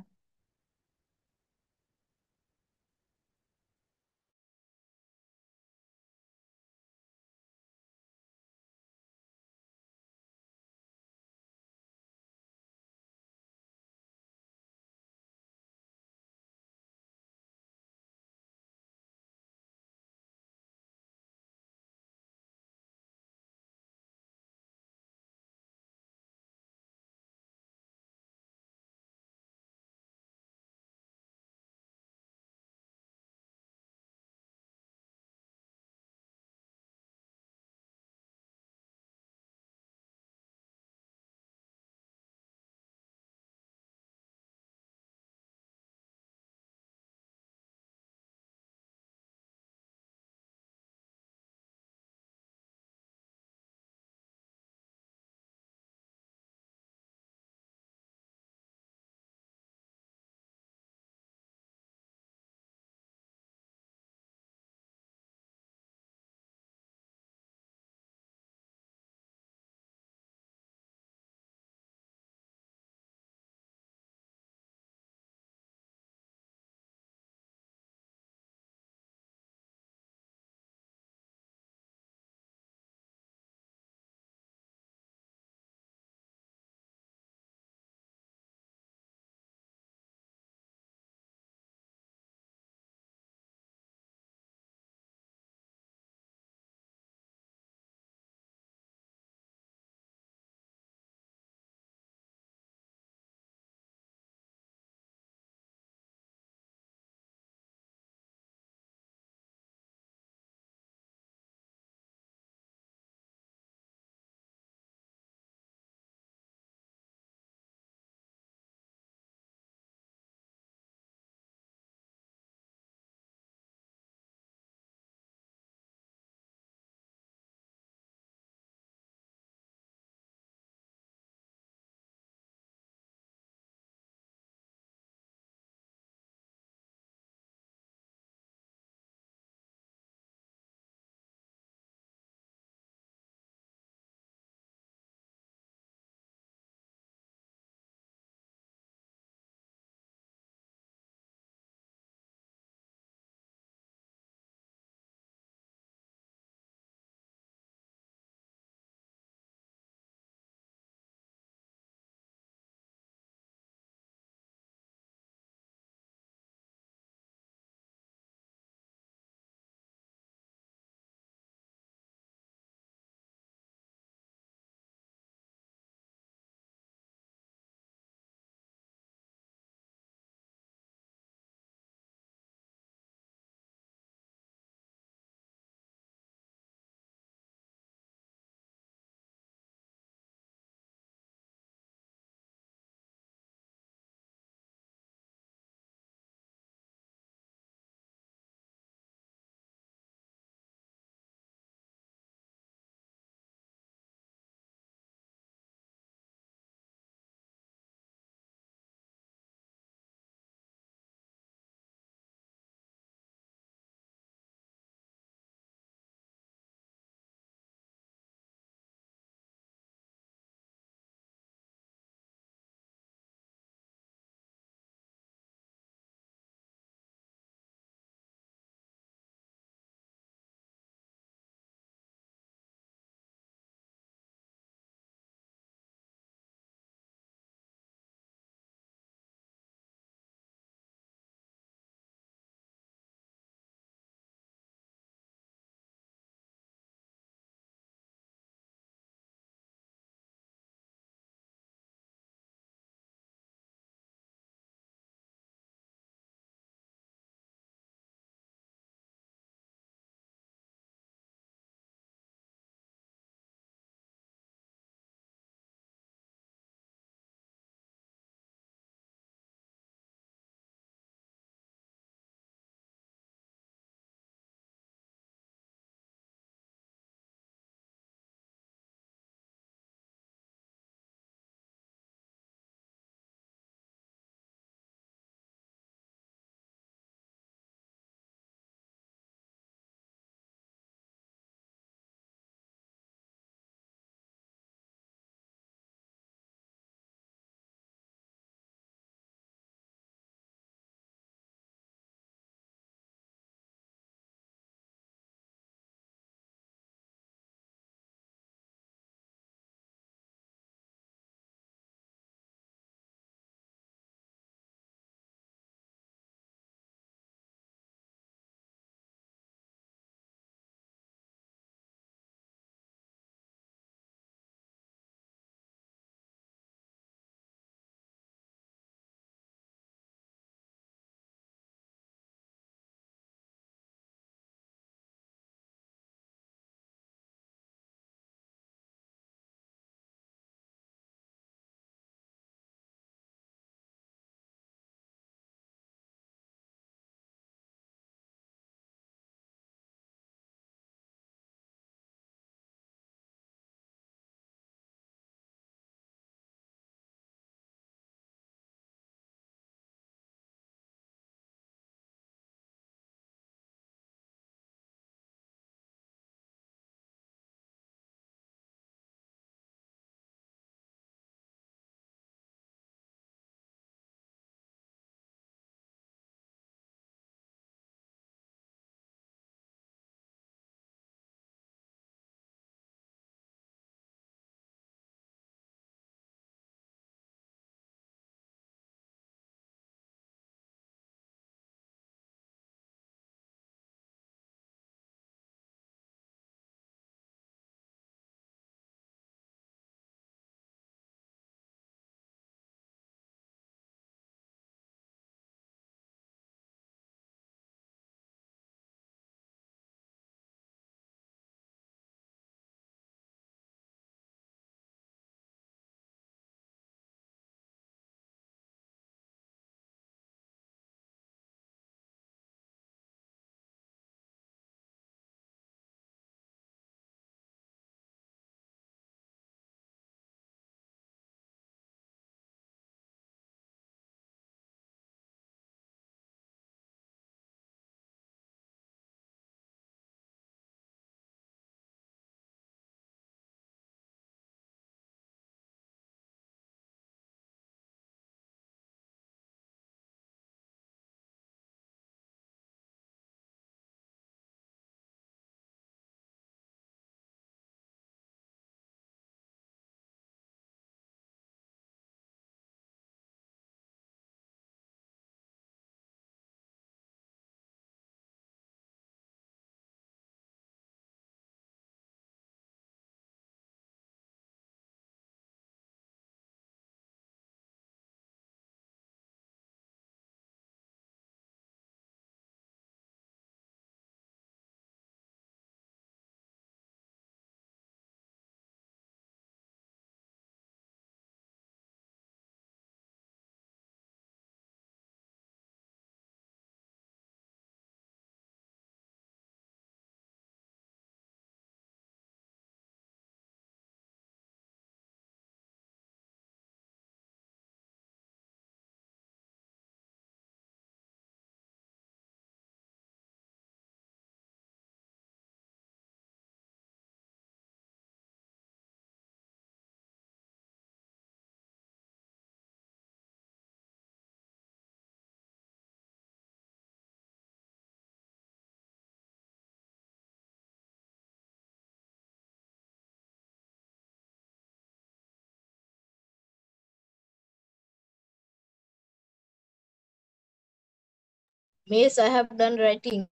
Miss, I have done writing.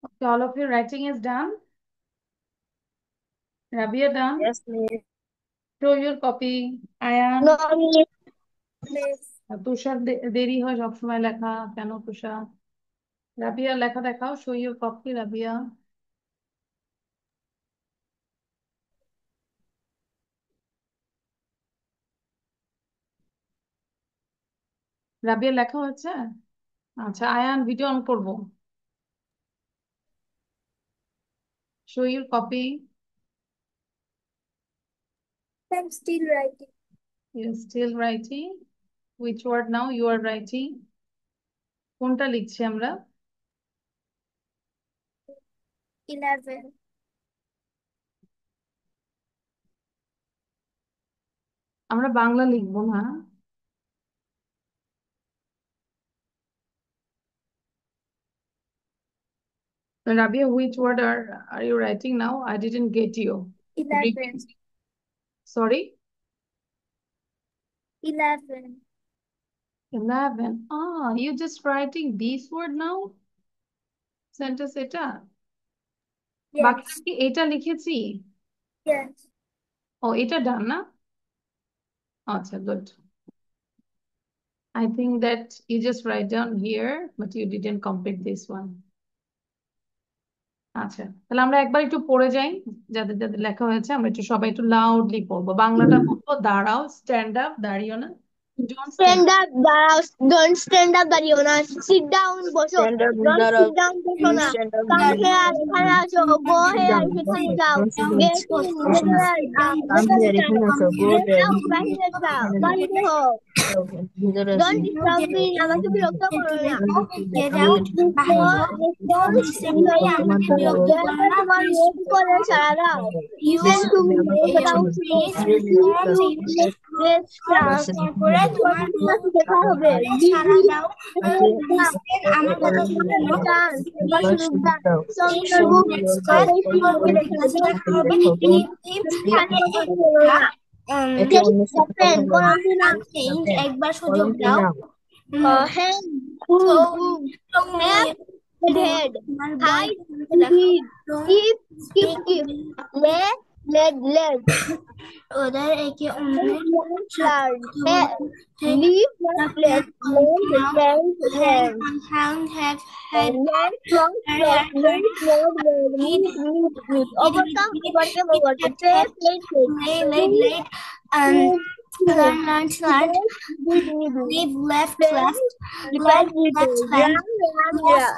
Okay, all of your writing is done. Rabia done. Yes, miss. Show your copy. Ayan. No, miss. তুষার দেরি হয় সবসময় লেখা কেন তুষার? রাবিয়া লেখা দেখাও, show your copy Rabiya. Rabiya লেখা হচ্ছে? আচ্ছা আয়ান ভিডিও অন করবো। show your copy. I'm still writing. You're still writing. Which word now you are writing? কোনটা লিখছি আমরা? 11. আমরা বাংলা লিখবো না। Rabia, which word are you writing now? I didn't get you. 11. Repeat. Sorry? 11. 11. Ah, you just writing this word now? Sentence এটা? বাকি Yes. কি এটা লিখেছি? Yes. ও এটা ডান না? আচ্ছা, good. I think that you just write down here, but you didn't complete this one. আচ্ছা, তাহলে আমরা একবার একটু পড়ে যাই, যাদের যাদের লেখা হয়েছে আমরা একটু সবাই একটু লাউডলি পড়বো। বাংলাটা বলবো, দাঁড়াও, স্ট্যান্ড আপ, দাঁড়িও না, don't stand. Stand up, don't stand up, Dariona. Sit down, বসো। Stand up, Don't Dara. sit down, বসো Please না। stand up. Come here, এখানে আসো। Go Sit here, down. সেখানে যাও। Don't sit Get down. in, Bosho না। Come ভেতরে here, যাও। এখানে আসো। Go there. যাও, বাহিরে যাও, এখানে যাও। বাহিরে হও। ভিতরে আসো। Don't disturb me, আমাকে বিরক্ত করো না। Get আমি out, বাহির হও। Don't Assembly আমাকে বিরক্ত করো না, তোমার please. মুখ করে সারা দাও। You Listen to me without please listen to sit me. Yes, class. তারপরে তোমার পড়াশোনা শেখা হবে। সারা দাও। Listen, আমার কথা শোনো। done. এবার শুরু done. Computer Station book next class কাজে দেখা হবে। এখানে একটা একে অন্যের সাথে কথা বলো না। change একবার সুযোগ কলমটি দাও। নাও। Hand, So, foot, neck, head, height, feet, keep, leg, ওদের একে অন্যের flower, Take leaf, left, hand, have and then front, meat, overcome, late, learn, leave, left, right,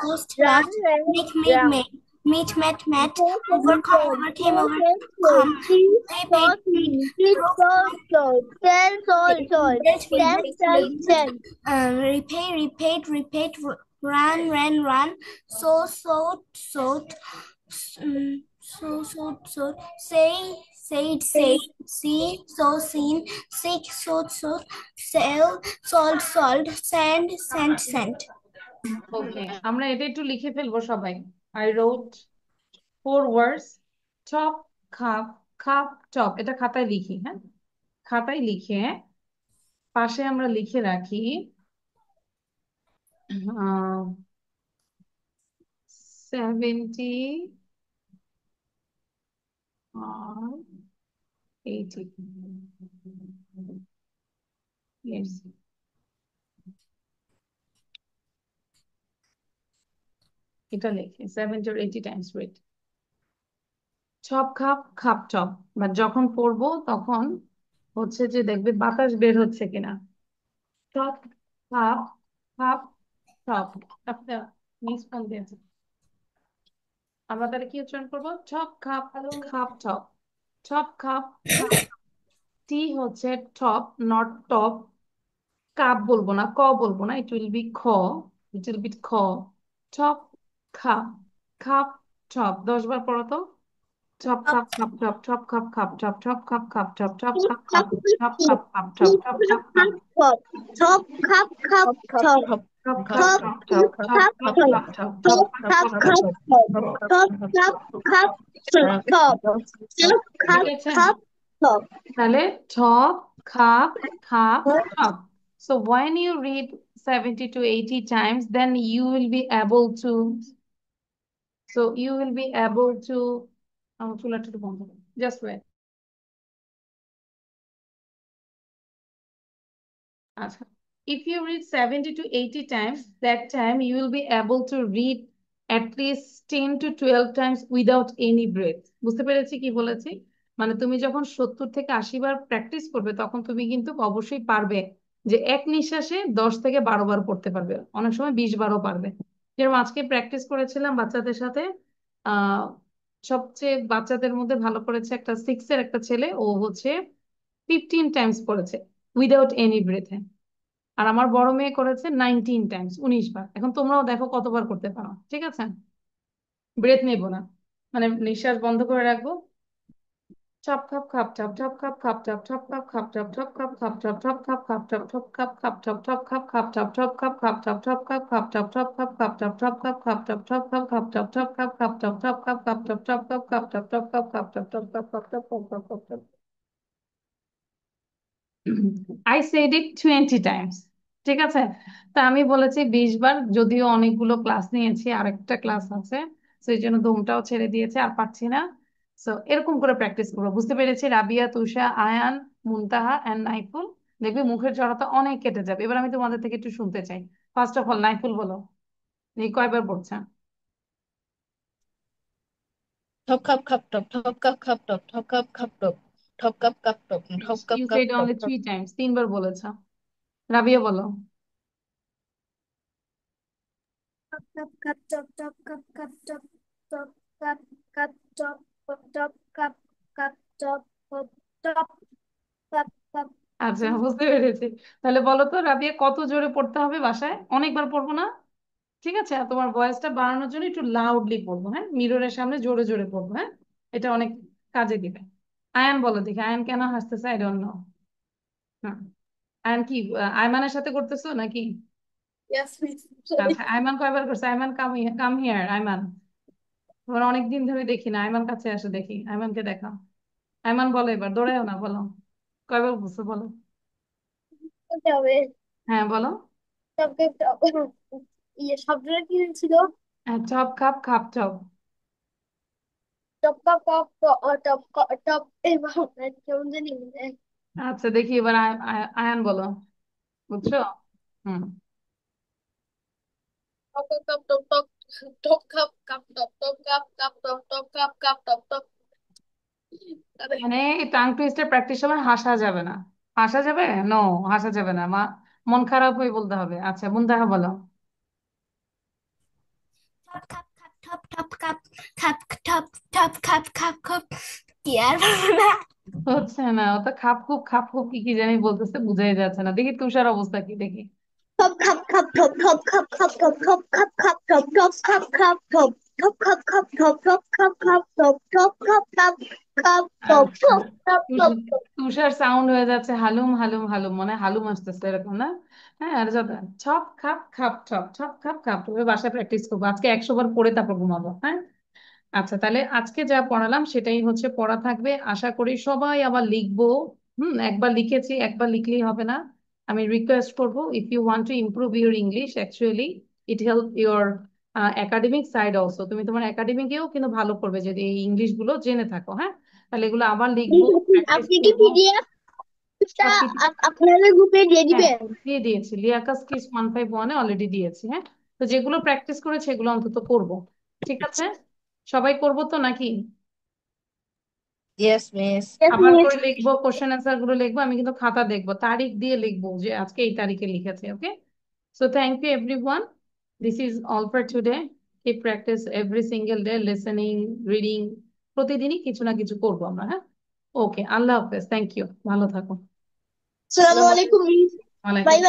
post, left, make, met, overcame, repaid, ran, so, said, see, so, seen, sick, so, sell, sold, sent. ওকে, আমরা এটা একটু লিখে ফেলবো সবাই। I wrote 4 words. Chop, cup, chop. এটা খাতায় লিখি, হ্যাঁ, খাতায় লিখে পাশে আমরা লিখে রাখি 70 or 80. Yes. এটা লিখে 70 or 80 times read. চপ খাপ চপ, বা যখন পড়বো তখন হচ্ছে যে দেখবে বাতাস বের হচ্ছে কিনা। চপ খাপ চপ। আপনার মিস ফোন দিয়েছে। আমরা তাহলে কি উচ্চারণ করবো? টপ খাপ খাপ টপ, টপ খাপ খাপ। টি হচ্ছে টপ, নট টপ। কাপ বলবো না, ক বলবো না, ইট উইল বি খ, লিটল বিট খ। টপ খাপ খাপ টপ, 10 বার পড়ো তো। টপ খাপ খাপ টপ, টপ খাপ খাপ টপ, টপ খাপ খাপ টপ, টপ খাপ খাপ, টপ খাপ খাপ টপ, টপ খাপ খাপ, Top, cup, cup, Cup, cup, top. cup, top খাপ cup, Top, top cup, top, cup, top cup, cup, খাপ cup, top. খাপ টপ, টপ Top, খাপ cup, খাপ cup, top. top. Top, cup, cup, cup, cup, top. Top, cup, লিখেছে? cup, top. তাহলে top খাপ খাপ top. So when you read 70 to 80 times, then you will be able to, চুলাটা একটু বন্ধ করো। Just wait. আচ্ছা, if you read 70 to 80 times, that time you will be able to read at least 10 to 12 times without any breath. বুঝতে পেরেছি কি বলেছি? মানে তুমি যখন 70 থেকে 80 বার প্র্যাকটিস করবে, তখন তুমি কিন্তু অবশ্যই পারবে যে এক নিঃশ্বাসে 10 থেকে 12 বার পড়তে পারবে, অনেক সময় 20 বারও পারবে। যেরকম আজকে প্র্যাকটিস করেছিলাম বাচ্চাদের সাথে, আহ সবচেয়ে বাচ্চাদের মধ্যে ভালো করেছে একটা 6 এর একটা ছেলে, ও হচ্ছে 15 টাইমস পড়েছে উইদাউট এনি ব্রেথে। আর আমার বড় মেয়ে করেছে 19 টাইমস, 19 বার। এখন তোমরাও দেখো কতবার করতে পারো, ঠিক আছে? ব্রেথ নেবো না, মানে নিঃশ্বাস বন্ধ করে রাখবো। চপ খাপ খাপ চপ, চপ খাপ খাপ চপ, চপ খাপ খাপ চপ, চপ খাপ খাপ চপ, চপ খাপ খাপ চপ, চপ খাপ খাপ চপ, চপ খাপ খাপ চপ, চপ খাপ খাপ চপ, চপ খাপ খাপ চপ, চপ খাপ খাপ চপ, চপ খাপ খাপ চপ, চপ খাপ খাপ চপ, চপ খাপ খাপ চপ, চপ খাপ খাপ চপ, চপ খাপ খাপ চপ, চপ খাপ খাপ চপ, চপ খাপ খাপ চপ, চপ খাপ খাপ chop. I said it 20 times. ঠিক আছে? তা আমি বলেছি 20 বার, যদিও অনেকগুলো ক্লাস নিয়েছি, আরেকটা ক্লাস আছে, সেই জন্য দমটাও ছেড়ে দিয়েছে, আর পারছি না। সো এরকম করে প্র্যাকটিস করবো। বুঝতে পেরেছি? রাবিয়া, তুষা, আয়ান, মুনতাহা এন্ড নাইফুল, দেখবি মুখের জড়তা অনেক কেটে যাবে। এবার আমি তোমাদের থেকে একটু শুনতে চাই। ফার্স্ট অফ অল নাইফুল বলো, এই কয়বার পড়ছে? top, cup, cup, top, top, cup, cup, top, top, cup, cup, top, top, cup, cup, top, top, cup, you cup, said top, only top. 3 times, 3 বার বলেছ। রাবিয়া বলো। Cup, cup, cup, top, top, cup, cup, top, top, cup, cup, top, top, cup, cup, top, top, cup, cup. আচ্ছা, বুঝতে পেরেছি। তাহলে বলো তো রাবিয়া, কত জোরে পড়তে হবে বাসায়? অনেকবার পড়বো না, ঠিক আছে? আর তোমার ভয়েসটা বাড়ানোর জন্য একটু লাউডলি পড়বো, হ্যাঁ? মিররের সামনে জোরে জোরে পড়বো, হ্যাঁ? এটা অনেক কাজে দিবে। আয়ান বলো দেখি, আয়ান কেন হাসতেছে? I don't know. হ্যাঁ, আয়ান কি আয়মানের সাথে করতেছো নাকি? Yes, miss. আচ্ছা, Sorry. আয়মান কয়বার করছে? আয়মান কাম, কাম হিয়ার আয়মান। তোমার অনেকদিন ধরে দেখি না, আয়মান কাছে আসো দেখি, আয়মানকে দেখাও। আয়মান বলো, এবার দৌড়াও না, বলো কয়বার বলছো, বলো। তবে হ্যাঁ বলো। তবে ইয়ে শব্দটা কি ছিল? হ্যাঁ, চপ খাপ খাপ chop. Top top top top top top এই বাবা কেমন জানি আচ্ছা দেখি এবার আয়ান বলো, বুঝছো? হুম। Top, top, top, top, top, cup, cup, top, top, cup, cup, top, top, cup, cup, top, top. আরে, মানে টাং টুইস্টার প্র্যাকটিস সময় হাসা যাবে না। হাসা যাবে? নো, হাসা যাবে না, মন খারাপ হয়ে বলতে হবে। আচ্ছা, মুনতাহা বলো। Top, cup, cup, top, top, cup, cup, top, top, cup, cup, cup. কি আর বলবো না। হচ্ছে না, ও তো খাপ খুব কি কি জানি বলতেছে, বুঝাই যাচ্ছে না। দেখি তুষার অবস্থা কি, দেখি। টপ খাপ খাপ টপ টপ খাপ খাপ টপ টপ খাপ খাপ টপ টপ খাপ খাপ টপ টপ খাপ খাপ টপ টপ খাপ খাপ টপ টপ খাপ খাপ খাপ টপ আচ্ছা, টপ টপ টপ টপ। তুষার সাউন্ড হয়ে যাচ্ছে হালুম হালুম হালুম, মানে হালুম আসতেছে এরকম না? হ্যাঁ, আর যত ছপ খাপ খাপ ছপ, ছপ খাপ খাপ, তুমি বাসায় প্র্যাকটিস করবো। আজকে 100 বার পড়ে তারপর ঘুমাবো, হ্যাঁ? আচ্ছা, তাহলে আজকে যা পড়ালাম সেটাই হচ্ছে পড়া থাকবে। আশা করি সবাই আবার লিখবো। একবার লিখেছি, একবার লিখলেই হবে না। আমি রিকোয়েস্ট করবো, if you want to improve your English, actually it help your academic side also. তুমি তোমার একাডেমিকেও কিন্তু ভালো করবে যদি এই ইংলিশ গুলো জেনে থাকো, হ্যাঁ? তাহলে এগুলো আবার লিখবো, প্র্যাকটিস আপনি কি করবো। পিডিএফটা সবকিছু, আপনাদের গ্রুপে দিয়ে হ্যাঁ, দিবেন? দিয়ে দিয়েছি। লিয়াকাস কিস 151-এ অলরেডি দিয়েছি, হ্যাঁ? তো যেগুলো প্র্যাকটিস করেছে এগুলো অন্তত করবো, ঠিক আছে? সবাই করবো তো নাকি? Yes, miss. Yes, আবার miss. করে লিখবো, কোশ্চেন অ্যান্সার গুলো লিখবো। আমি কিন্তু খাতা দেখবো, তারিখ দিয়ে লিখবো যে আজকে এই তারিখে লিখেছে, okay? So thank you everyone, this is all for today. keep practice every single day, listening, reading, প্রতিদিনই কিছু না কিছু করবো আমরা। হ্যাঁ, ওকে, আল্লাহ হাফেজ, থ্যাংক ইউ, ভালো থাকো। Assalamu alaikum, Miss. ওয়ালাইকুম Bye bye.